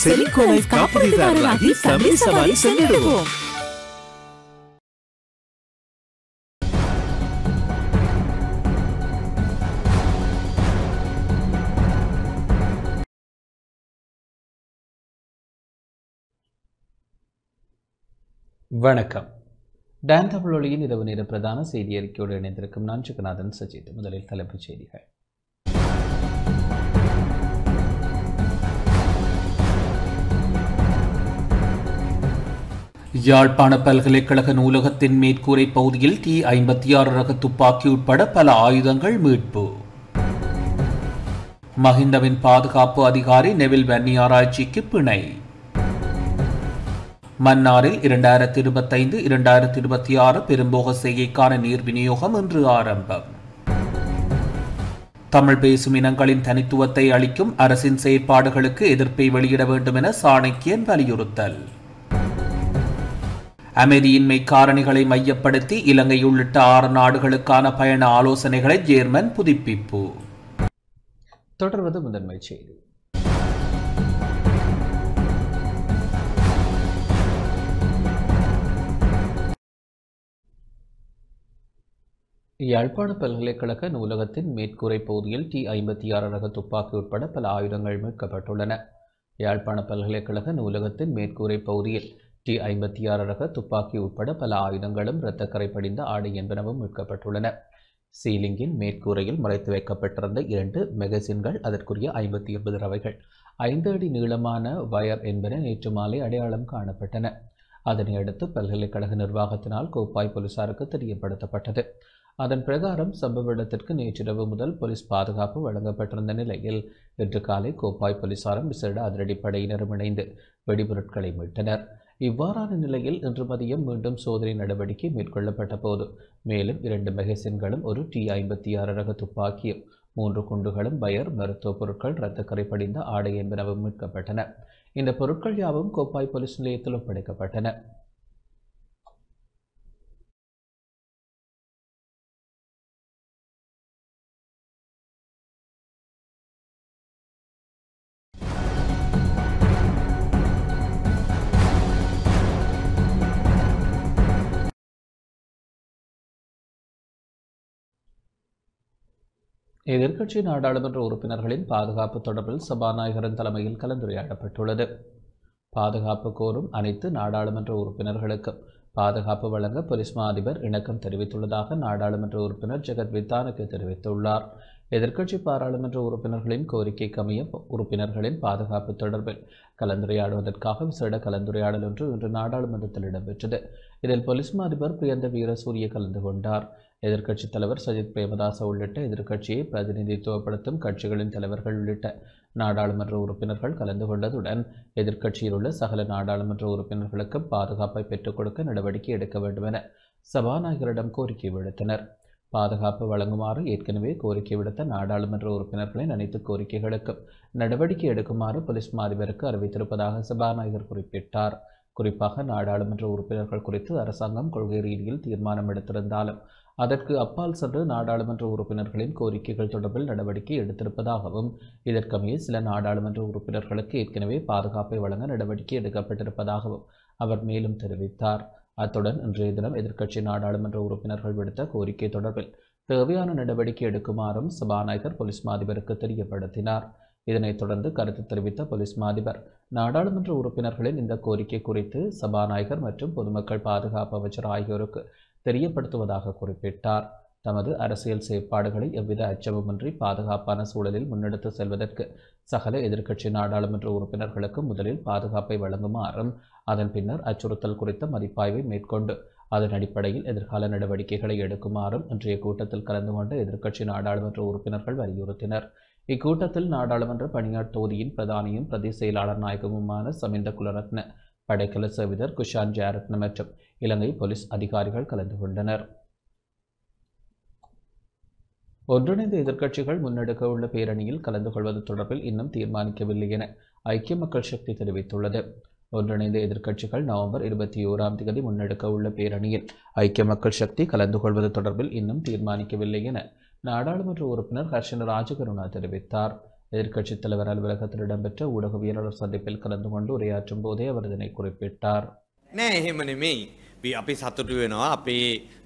செலிகோ life காப்பீட்டுதாரராகி Tamil சவாரி சென்றிடுவோம். வணக்கம். Don தமிழொலியின் இரவு நேர பிரதான செய்தி அறிக்கையோடு இணைந்திருக்கும் நான் ஜெகநாதன் சஜித். முதலில் தலைப்புச் செய்திகள். யாழ்ப்பாண பல்கலைக்கழக நூலகத்தின் மேற்கூரை பகுதியில் T56 ரக துப்பாக்கி உட்பட பல ஆயுதங்கள் மீட்பு. மஹிந்தவின் பாதுகாப்பு அதிகாரி நெவில் வன்னி ஆராய்ச்சிக்கு பிணை. மன்னாரில் 2025-2026 பெரும்போக செய்கைக்கான நீர் விநியோகம் இன்று ஆரம்பம். தமிழ் பேசும் இனங்களின் தனித்துவத்தை அளிக்கும் அரசின் செயற்பாடுகளுக்கு எதிர்ப்பை வெளியிட வேண்டும் என சாணக்கியன் வலியுறுத்தல். அமைதியின்மை காரணிகளை மையப்படுத்தி இலங்கை உள்ளிட்ட 6 நாடுகளுக்கான பயண ஆலோசனைகளை ஜேர்மன் புதுப்பிப்பு. தொடர்வது முதன்மை செய்தி. யாழ்ப்பாண பல்கலைக்கழக நூலகத்தின் மேற்கூரை பகுதியில் T56 ரக துப்பாக்கி உட்பட பல ஆயுதங்கள் மீட்கப்பட்டுள்ளன. யாழ்ப்பாண பல்கலைக்கழக நூலகத்தின் மேற்கூரை பகுதியில் T56 ரக துப்பாக்கி உட்பட பல ஆயுதங்களும் இரத்தக்கரை படிந்த ஆடை என்பனவும் மீட்கப்பட்டுள்ளன. சீலிங்கின் மேற்கூரையில் மறைத்து வைக்கப்பட்டிருந்த 2 மெகசின்கள், அதற்குரிய 59 ரவைகள், 5 அடி நீளமான வயர் என்பன நேற்று மாலை அடையாளம் காணப்பட்டன. அதனை அடுத்து பல்கலைக்கழக நிர்வாகத்தினால் கோப்பாய் போலீசாருக்கு தெரியப்படுத்தப்பட்டது. அதன் பிரகாரம் சம்பவ இடத்திற்கு நேற்றிரவு முதல் போலீஸ் பாதுகாப்பு வழங்கப்பட்டிருந்த நிலையில் இன்று காலை கோப்பாய் போலீசாரும் விசேட அதிரடிப்படையினரும் இணைந்து வெடிபொருட்களை மீட்டனர். இவ்வாறான நிலையில் இன்று மதியம் மீண்டும் சோதனை நடவடிக்கை மேற்கொள்ளப்பட்ட போது மேலும் 2 மெகசின்களும், ஒரு T56 ரக துப்பாக்கியும், 3 குண்டுகளும், வயர், மருத்துவ பொருட்கள், இரத்தக்கரை படிந்த ஆடை என்பனவும் மீட்கப்பட்டன. இந்த பொருட்கள் யாவும் கோப்பாய் போலீஸ் நிலையத்தில் ஒப்படைக்கப்பட்டன. எதிர்க்கட்சி நாடாளுமன்ற உறுப்பினர்களின் பாதுகாப்பு தொடர்பில் சபாநாயகரின் தலைமையில் கலந்துரையாடப்பட்டுள்ளது. பாதுகாப்பு கோரும் அனைத்து நாடாளுமன்ற உறுப்பினர்களுக்கும் பாதுகாப்பு வழங்க போலீஸ் மா அதிபர் இணக்கம் தெரிவித்துள்ளதாக நாடாளுமன்ற உறுப்பினர் ஜெகத் வித்தானக்கு தெரிவித்துள்ளார். எதிர்க்கட்சி பாராளுமன்ற உறுப்பினர்களின் கோரிக்கைக்கு அமைய உறுப்பினர்களின் பாதுகாப்பு தொடர்பில் கலந்துரையாடுவதற்காக விசேட கலந்துரையாடல் ஒன்று இன்று நாடாளுமன்றத்தில் இடம்பெற்றது. இதில் போலீஸ் மா அதிபர் பிரியந்த வீரசூரிய கலந்து கொண்டார். எதிர்க்கட்சித் தலைவர் சஜித் பிரேமதாச உள்ளிட்ட எதிர்க்கட்சியை பிரதிநிதித்துவப்படுத்தும் கட்சிகளின் தலைவர்கள் உள்ளிட்ட நாடாளுமன்ற உறுப்பினர்கள் கலந்து கொண்டதுடன் எதிர்க்கட்சியில் உள்ள சகல நாடாளுமன்ற உறுப்பினர்களுக்கு பாதுகாப்பை பெற்றுக் கொடுக்க நடவடிக்கை எடுக்க வேண்டும் என சபாநாயகரிடம் கோரிக்கை விடுத்தனர். பாதுகாப்பு வழங்குமாறு ஏற்கனவே கோரிக்கை விடுத்த நாடாளுமன்ற உறுப்பினர்களின் அனைத்து கோரிக்கைகளுக்கும் நடவடிக்கை எடுக்குமாறு போலீஸ் மா அதிபருக்கு அறிவித்திருப்பதாக சபாநாயகர் குறிப்பிட்டார். குறிப்பாக நாடாளுமன்ற உறுப்பினர்கள் குறித்து அரசாங்கம் கொள்கை ரீதியில் தீர்மானம் எடுத்திருந்தாலும் அதற்கு அப்பால் சென்று நாடாளுமன்ற உறுப்பினர்களின் கோரிக்கைகள் தொடர்பில் நடவடிக்கை எடுத்திருப்பதாகவும் இதற்கமைய சில நாடாளுமன்ற உறுப்பினர்களுக்கு ஏற்கனவே பாதுகாப்பை வழங்க நடவடிக்கை எடுக்கப்பட்டிருப்பதாகவும் அவர் மேலும் தெரிவித்தார். அத்துடன் இன்றைய தினம் எதிர்க்கட்சி நாடாளுமன்ற உறுப்பினர்கள் விடுத்த கோரிக்கை தொடர்பில் தேவையான நடவடிக்கை எடுக்குமாறும் சபாநாயகர் போலீஸ் மா அதிபருக்கு தெரியப்படுத்தினார். இதனைத் தொடர்ந்து கருத்து தெரிவித்த போலீஸ் மா அதிபர் நாடாளுமன்ற உறுப்பினர்களின் இந்த கோரிக்கை குறித்து சபாநாயகர் மற்றும் பொதுமக்கள் பாதுகாப்பு அமைச்சர் ஆகியோருக்கு தெரியப்படுத்துவதாக குறிப்பிட்டார். தமது அரசியல் செயற்பாடுகளை எவ்வித அச்சமுமின்றி பாதுகாப்பான சூழலில் முன்னெடுத்து செல்வதற்கு சகல எதிர்க்கட்சி நாடாளுமன்ற உறுப்பினர்களுக்கு முதலில் பாதுகாப்பை வழங்குமாறும் அதன் பின்னர் அச்சுறுத்தல் குறித்த மதிப்பாய்வை மேற்கொண்டு அதன் அடிப்படையில் எதிர்கால நடவடிக்கைகளை எடுக்குமாறும் இன்றைய கூட்டத்தில் கலந்து கொண்ட எதிர்க்கட்சி நாடாளுமன்ற உறுப்பினர்கள் வலியுறுத்தினர். இக்கூட்டத்தில் நாடாளுமன்ற பணியாட் தொகுதியின் பிரதானியும் பிரதி செயலாளர் நாயகமுமான சமிந்த குலரத்ன, படைக்கல சேவிதர் குஷான் ஜெயரத்ன மற்றும் இலங்கை போலீஸ் அதிகாரிகள் கலந்து கொண்டனர். ஒன்றிணைந்த எதிர்க்கட்சிகள் முன்னெடுக்க உள்ள பேரணியில் கலந்து கொள்வது தொடர்பில் இன்னும் தீர்மானிக்கவில்லை என ஐக்கிய மக்கள் சக்தி தெரிவித்துள்ளது. ஒன்றிணைந்த எதிர்க்கட்சிகள் நவம்பர் 21ஆம் தேதி முன்னெடுக்க உள்ள பேரணியில் ஐக்கிய மக்கள் சக்தி கலந்து கொள்வது தொடர்பில் இன்னும் தீர்மானிக்கவில்லை என நாடாளுமன்ற உறுப்பினர் ஹர்ஷன ராஜகருணா தெரிவித்தார். எதிர்க்கட்சித் தலைவர் அலுவலகத்தில் இடம்பெற்ற ஊடகவியலாளர் சந்திப்பில் கலந்து கொண்டு உரையாற்றும் போதே அவர் இதனை குறிப்பிட்டார். නෑ එහෙම නෙමෙයි. අපි සතුටු වෙනවා අපේ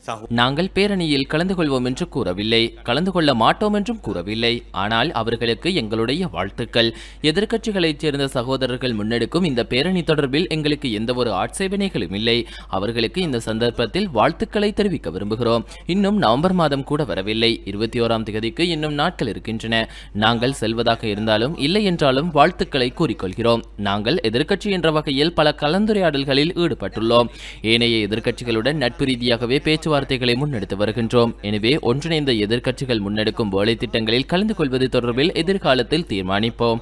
සහෝ நாங்கள் பேரணியில் கலந்து கொள்வோம் என்று கூறவில்லை, கலந்து கொள்ள மாட்டோம் என்றும் கூறவில்லை. ஆனால் அவர்களுக்கு எங்களுடைய வாழ்த்துக்கள். எதிர்க்கட்சிகளைச் சேர்ந்த சகோதரர்கள் முன்னெடுக்கும் இந்த பேரணி தொடர்பில் எங்களுக்கு எந்தவொரு ஆட்சேபனைகளும் இல்லை. அவர்களுக்கு இந்த சந்தர்ப்பத்தில் வாழ்த்துக்களை தெரிவிக்க விரும்புகிறோம். இன்னும் நவம்பர் மாதம் கூட வரவில்லை. 21ஆம் தேதிக்கு இன்னும் நாட்கள் இருக்கின்றன. நாங்கள் செல்வதாக இருந்தாலும் இல்லை என்றாலும் வாழ்த்துக்களை கூறிக்கொள்கிறோம். நாங்கள் எதிர்க்கட்சி என்ற வகையில் பல கலந்துரையாடல்களில் ஈடுபட்டுள்ளோம். ஏனைய எதிர்க்கட்சிகளுடன் நட்பு ரீதியாகவே பேச்சுவார்த்தைகளை முன்னெடுத்து வருகின்றோம். எனவே ஒன்றிணைந்த எதிர்க்கட்சிகள் முன்னெடுக்கும் வேலை திட்டங்களில் கலந்து கொள்வது தொடர்பில் எதிர்காலத்தில் தீர்மானிப்போம்.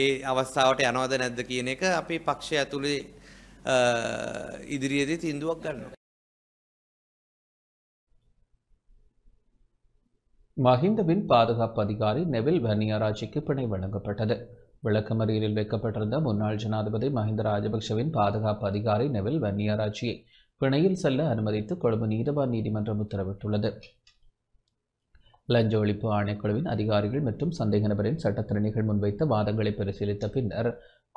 ඒ අවස්ථාවට යනවද නැද්ද කියන එක අපේ පක්ෂය ඇතුලේ ඉදිරියේදී තීන්දුවක් ගන්නවා. மஹிந்தவின் பாதுகாப்பு அதிகாரி நெவில் வன்னியாராச்சிக்கு பிணை வழங்கப்பட்டது. விளக்கமறியலில் வைக்கப்பட்டிருந்த முன்னாள் ஜனாதிபதி மஹிந்த ராஜபக்ஷவின் பாதுகாப்பு அதிகாரி நெவில் வன்னியாராச்சியை பிணையில் செல்ல அனுமதித்து கொழும்பு நீதவான் நீதிமன்றம் உத்தரவிட்டுள்ளது. லஞ்ச ஒழிப்பு ஆணைக்குழுவின் அதிகாரிகள் மற்றும் சந்தேக நபரின் சட்டத்திறனிகள் முன்வைத்த வாதங்களை பரிசீலித்த பின்னர்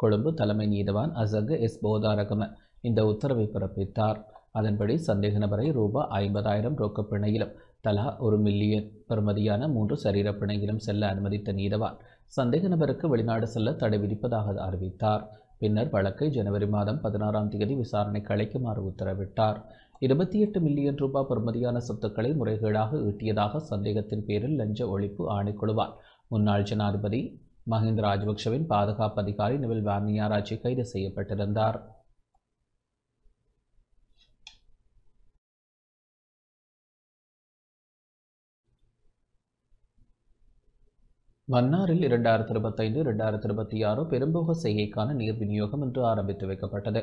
கொழும்பு தலைமை நீதவான் அசக எஸ் போதாரகம இந்த உத்தரவை பிறப்பித்தார். அதன்படி சந்தேக நபரை ரூபாய் 50,000 ரொக்க பிணையிலும் தலா 1 மில்லியன் பெறுமதியான 3 சரீர பிணையிலும் செல்ல அனுமதித்த நீதவான் சந்தேக நபருக்கு வெளிநாடு செல்ல தடை விதிப்பதாக அறிவித்தார். பின்னர் வழக்கை ஜனவரி மாதம் 16ஆம் தேதி விசாரணைக்கு அழைக்குமாறு உத்தரவிட்டார். 28 மில்லியன் ரூபாய் பெறுமதியான சொத்துக்களை முறைகேடாக ஈட்டியதாக சந்தேகத்தின் பேரில் லஞ்ச ஒழிப்பு ஆணைக்குழுவால் முன்னாள் ஜனாதிபதி மஹிந்த ராஜபக்ஷவின் பாதுகாப்பு அதிகாரி நெவில் வன்னியாராச்சி கைது செய்யப்பட்டிருந்தார். மன்னாரில் 2025-2026 பெரும்போக செய்கைக்கான நீர் விநியோகம் இன்று ஆரம்பித்து வைக்கப்பட்டது.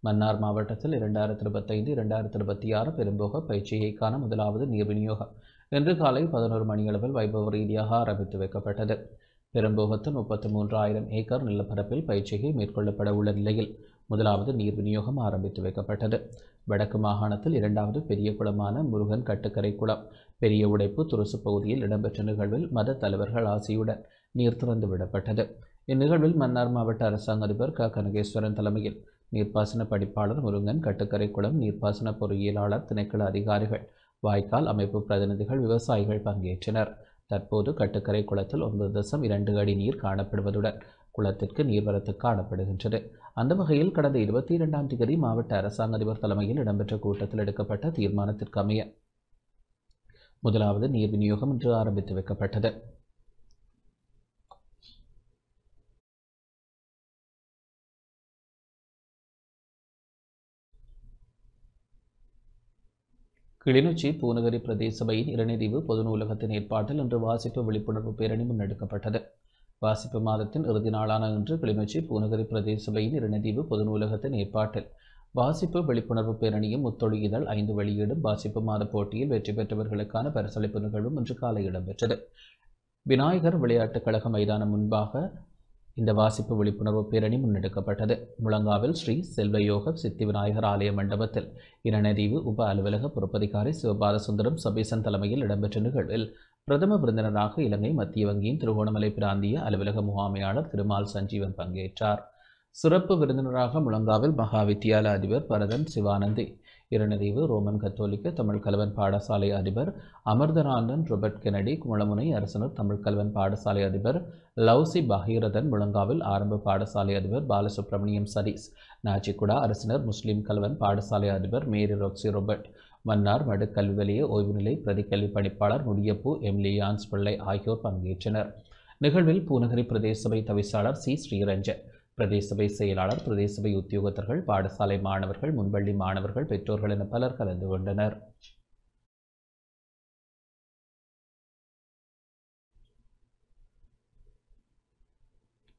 மன்னார் மாவட்டத்தில் 2025-2026 பெரும்போக பயிற்சிகைக்கான முதலாவது நீர் விநியோகம் இன்று காலை 11 மணியளவில் வைபவ ரீதியாக ஆரம்பித்து வைக்கப்பட்டது. பெரும்போகத்தின் 33,000 ஏக்கர் நிலப்பரப்பில் பயிற்சிகை மேற்கொள்ளப்பட உள்ள நிலையில் முதலாவது நீர் விநியோகம் ஆரம்பித்து வைக்கப்பட்டது. வடக்கு மாகாணத்தில் 2வது பெரிய குளமான முருகன் கட்டுக்கரை குளம் பெரிய உடைப்பு துருசு பகுதியில் இடம்பெற்ற நிகழ்வில் மத தலைவர்கள் ஆசியுடன் நீர் திறந்து விடப்பட்டது. இந்நிகழ்வில் மன்னார் மாவட்ட அரசாங்க அதிபர் க கனகேஸ்வரன் தலைமையில் நீர்ப்பாசன படிப்பாளர் முருகன் கட்டுக்கரை குளம் நீர்ப்பாசன பொறியியலாளர் திணைக்கள அதிகாரிகள் வாய்க்கால் அமைப்பு பிரதிநிதிகள் விவசாயிகள் பங்கேற்றனர். தற்போது கட்டுக்கரை குளத்தில் 9.2 அடி நீர் காணப்படுவதுடன் குளத்திற்கு நீர்வரத்து காணப்படுகின்றது. அந்த வகையில் கடந்த 22ஆம் தேதி மாவட்ட அரசாங்க அதிபர் தலைமையில் இடம்பெற்ற கூட்டத்தில் எடுக்கப்பட்ட தீர்மானத்திற்கு அமைய முதலாவது நீர் விநியோகம் இன்று ஆரம்பித்து வைக்கப்பட்டது. கிளிநொச்சி பூநகரி பிரதேச சபையின் இரணைதீவு பொது நூலகத்தின் ஏற்பாட்டில் இன்று வாசிப்பு விழிப்புணர்வு பேரணி முன்னெடுக்கப்பட்டது. வாசிப்பு மாதத்தின் இறுதி நாளான இன்று கிளிநொச்சி பூநகரி பிரதேச சபையின் இரணைதீவு பொது நூலகத்தின் ஏற்பாட்டில் வாசிப்பு விழிப்புணர்வு பேரணியும் முத்தொழி இதழ் 5 வெளியீடும் வாசிப்பு மாத போட்டியில் வெற்றி பெற்றவர்களுக்கான பரிசளிப்பு நிகழ்வும் இன்று காலை இடம்பெற்றது. விநாயகர் விளையாட்டுக் கழக மைதானம் முன்பாக இந்த வாசிப்பு விழிப்புணர்வு பேரணி முன்னெடுக்கப்பட்டது. முழங்காவில் ஸ்ரீ செல்வயோக சித்தி விநாயகர் ஆலய மண்டபத்தில் இரணைதீவு உப அலுவலக பொறுப்பதிகாரி சிவபாத சுந்தரம் சபீசன் தலைமையில் இடம்பெற்ற நிகழ்வில் பிரதம விருந்தினராக இலங்கை மத்திய வங்கியின் திருகோணமலை பிராந்திய அலுவலக முகாமையாளர் திருமால் சஞ்சீவன் பங்கேற்றார். சிறப்பு விருந்தினராக முழங்காவில் மகா வித்தியாலய அதிபர் பரதன் சிவானந்தி, இரணைதீவு ரோமன் கத்தோலிக்க தமிழ் கல்வன் பாடசாலை அதிபர் அமர்தரானந்தன் ரொபர்ட் கெனடி, குமளமுனை அரசனர் தமிழ் கல்வன் பாடசாலை அதிபர் லவ்சி பகீரதன், முழங்காவில் ஆரம்ப பாடசாலை அதிபர் பாலசுப்ரமணியம் சதீஷ், நாச்சிக்குடா அரசனர் முஸ்லிம் கல்வன் பாடசாலை அதிபர் மேரி ரொக்சி ரொபர்ட், மன்னார் மடு கல்வி வலய ஓய்வு நிலை பிரதிக்கல்வி பணிப்பாளர் முடியப்பூ எம்லியான்ஸ் பிள்ளை ஆகியோர் பங்கேற்றனர். நிகழ்வில் பூநகரி பிரதேச சபை தவிசாளர் சி ஸ்ரீரஞ்சன், பிரதேச சபை செயலாளர், பிரதேச சபை உத்தியோகத்தர்கள், பாடசாலை மாணவர்கள், முன்பள்ளி மாணவர்கள், பெற்றோர்கள் என பலர் கலந்து கொண்டனர்.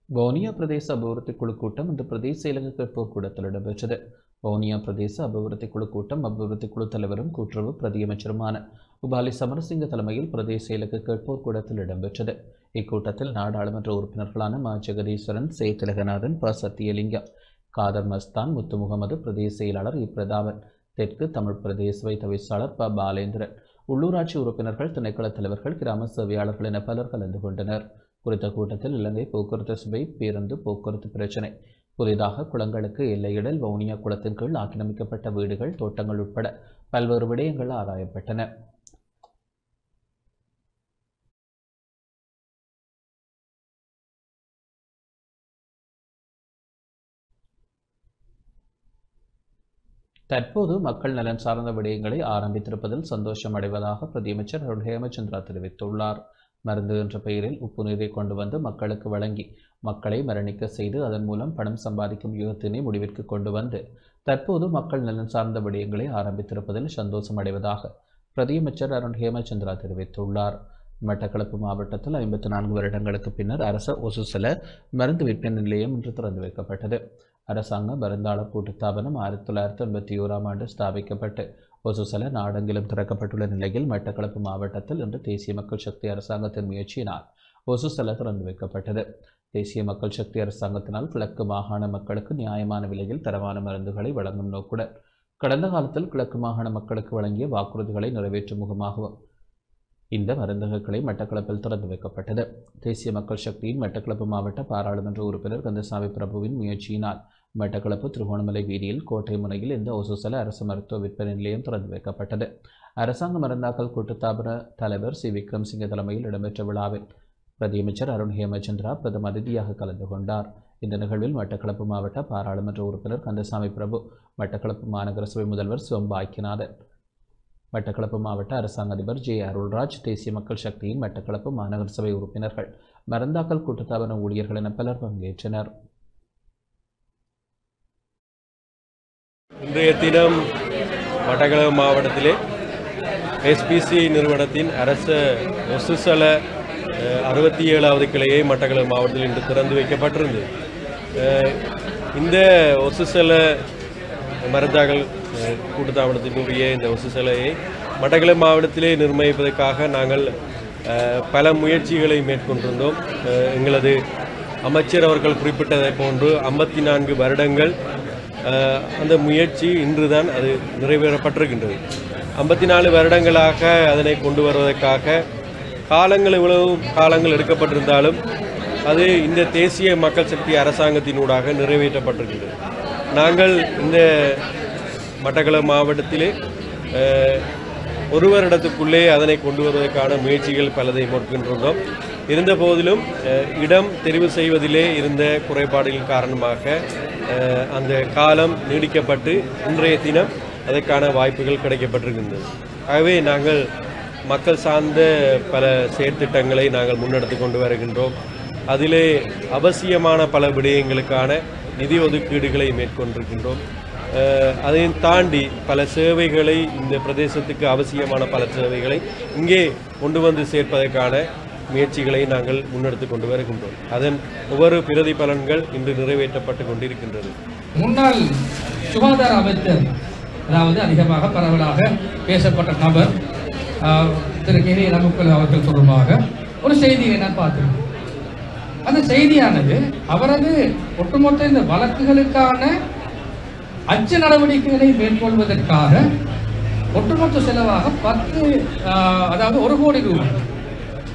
வவுனியா பிரதேச அபிவிருத்தி குழு கூட்டம் இன்று பிரதேச செயலக கேட்போர் கூடத்தில் இடம்பெற்றது. வவுனியா பிரதேச அபிவிருத்தி குழு கூட்டம் அபிவிருத்தி குழு தலைவரும் கூட்டுறவு பிரதியமைச்சருமான உபாலி சமரசிங்க தலைமையில் பிரதேச செயலக கேட்போர் கூடத்தில் இடம்பெற்றது. இக்கூட்டத்தில் நாடாளுமன்ற உறுப்பினர்களான மா ஜெகதீஸ்வரன், சே திலகநாதன், ப சத்தியலிங்கம், காதர் மஸ்தான், முத்து முகமது, பிரதேச செயலாளர் இ பிரதாபன், தெற்கு தமிழ் பிரதேச சபை தவிசாளர் ப பாலேந்திரன், உள்ளூராட்சி உறுப்பினர்கள், திணைக்கள தலைவர்கள், கிராம சேவையாளர்கள் என பலர் கலந்து கொண்டனர். குறித்த கூட்டத்தில் இலங்கை போக்குவரத்து சபை பேருந்து போக்குவரத்து பிரச்சினை, புதிதாக குளங்களுக்கு எல்லையிடல், வவுனியா குளத்தின் கீழ் ஆக்கிரமிக்கப்பட்ட வீடுகள், தோட்டங்கள் உட்பட பல்வேறு விடயங்கள் ஆராயப்பட்டன. தற்போது மக்கள் நலன் சார்ந்த விடயங்களை ஆரம்பித்திருப்பதில் சந்தோஷம் அடைவதாக பிரதியமைச்சர் அருண் ஹேமச்சந்திரா தெரிவித்துள்ளார். மருந்து என்ற பெயரில் உப்பு நீரை கொண்டு வந்து மக்களுக்கு வழங்கி மக்களை மரணிக்க செய்து அதன் மூலம் பணம் சம்பாதிக்கும் யுகத்தினை முடிவிற்கு கொண்டு வந்து தற்போது மக்கள் நலன் சார்ந்த விடயங்களை ஆரம்பித்திருப்பதில் சந்தோஷம் அடைவதாக பிரதியமைச்சர் அருண் ஹேமச்சந்திரா தெரிவித்துள்ளார். மட்டக்களப்பு மாவட்டத்தில் 54 வருடங்களுக்கு பின்னர் அரச ஒசுசல மருந்து விற்பனை நிலையம் இன்று திறந்து வைக்கப்பட்டது. அரசாங்க மருந்தாளர் கூட்டுத்தாபனம் 1981ஆம் ஆண்டு ஸ்தாபிக்கப்பட்டு ஒசுசல நாடெங்கிலும் திறக்கப்பட்டுள்ள நிலையில் மட்டக்களப்பு மாவட்டத்தில் இன்று தேசிய மக்கள் சக்தி அரசாங்கத்தின் முயற்சியினால் ஒசுசல திறந்து வைக்கப்பட்டது. தேசிய மக்கள் சக்தி அரசாங்கத்தினால் கிழக்கு மாகாண மக்களுக்கு நியாயமான விலையில் தரமான மருந்துகளை வழங்கும் நோக்குடன் கடந்த காலத்தில் கிழக்கு மாகாண மக்களுக்கு வழங்கிய வாக்குறுதிகளை நிறைவேற்றும் முகமாகவும் இந்த மருந்தகங்களை மட்டக்களப்பில் திறந்து வைக்கப்பட்டது. தேசிய மக்கள் சக்தியின் மட்டக்களப்பு மாவட்ட பாராளுமன்ற உறுப்பினர் கந்தசாமி பிரபுவின் முயற்சியினால் மட்டக்களப்பு திருகோணமலை வீதியில் கோட்டை முனையில் இந்த ஒசுசல அரசு மருத்துவ விற்பனை நிலையம் திறந்து வைக்கப்பட்டது. அரசாங்க மருந்தாக்கல் கூட்டுத்தாபன தலைவர் சி விக்ரம்சிங்க தலைமையில் இடம்பெற்ற விழாவில் பிரதியமைச்சர் அருண் ஹேமச்சந்திரா பிரதம அதிதியாக கலந்து கொண்டார். இந்த நிகழ்வில் மட்டக்களப்பு மாவட்ட பாராளுமன்ற உறுப்பினர் கந்தசாமி பிரபு, மட்டக்களப்பு மாநகர சபை முதல்வர் சிவம் பாக்கியநாதன், மட்டக்களப்பு மாவட்ட அரசாங்க அதிபர் ஜே அருள்ராஜ், தேசிய மக்கள் சக்தியின் மட்டக்களப்பு மாநகர சபை உறுப்பினர்கள், மருந்தாக்கல் கூட்டுத்தாபன ஊழியர்கள் என பலர் பங்கேற்றனர். இன்றைய தினம் மட்டக்களப்பு மாவட்டத்திலே எஸ்பிசி நிறுவனத்தின் அரச ஒசுசல 67வது கிளையை மட்டக்களப்பு மாவட்டத்தில் இன்று திறந்து வைக்கப்பட்டிருந்தது. இந்த ஒசுசல மருந்தாக்கல் கூட்டுத்தாபனத்தினுடைய இந்த ஒசுசலையை மட்டக்களப்பு மாவட்டத்திலே நிர்ணயிப்பதற்காக நாங்கள் பல முயற்சிகளை மேற்கொண்டிருந்தோம். எங்களது அமைச்சர் அவர்கள் குறிப்பிட்டதை போன்று 54 வருடங்கள் அந்த முயற்சி இன்றுதான் அது நிறைவேறப்பட்டிருக்கின்றது. 54 வருடங்களாக அதனை கொண்டு வருவதற்காக இவ்வளவு காலங்கள் எடுக்கப்பட்டிருந்தாலும் அது இந்த தேசிய மக்கள் சக்தி அரசாங்கத்தினூடாக நிறைவேற்றப்பட்டிருக்கின்றது. நாங்கள் இந்த மட்டக்களப்பு மாவட்டத்திலே ஒரு வருடத்துக்குள்ளே அதனை கொண்டு வருவதற்கான முயற்சிகள் பலதை மேற்கொண்டிருந்தோம். இருந்த போதிலும் இடம் தெரிவு செய்வதிலே இருந்த குறைபாடுகள் காரணமாக அந்த காலம் நீடிக்கப்பட்டு இன்றைய தினம் அதற்கான வாய்ப்புகள் கிடைக்கப்பட்டிருக்கின்றது. ஆகவே நாங்கள் மக்கள் சார்ந்த பல செயற்திட்டங்களை நாங்கள் முன்னெடுத்து கொண்டு வருகின்றோம். அதிலே அவசியமான பல விடயங்களுக்கான நிதி ஒதுக்கீடுகளை மேற்கொண்டிருக்கின்றோம். அதையும் தாண்டி பல சேவைகளை, இந்த பிரதேசத்துக்கு அவசியமான பல சேவைகளை இங்கே கொண்டு வந்து சேர்ப்பதற்கான முயற்சிகளை நாங்கள் முன்னெடுத்து கொண்டு வருகின்றோம். அதன் ஒவ்வொரு பிரதிபலன்கள் இன்று நிறைவேற்றப்பட்டு கொண்டிருக்கின்றது. முன்னாள் சுகாதார அமைச்சர், அதாவது அதிகமாக பரவலாக பேசப்பட்ட நபர் திரு கே ரமக்குல் அவர்கள் தொடர்பாக ஒரு செய்தியை நான் பார்த்தேன். அந்த செய்தியானது அவரது ஒட்டுமொத்த இந்த வழக்குகளுக்கான அச்ச நடவடிக்கைகளை மேற்கொள்வதற்காக ஒட்டுமொத்த செலவாக 1 கோடி ரூபாய்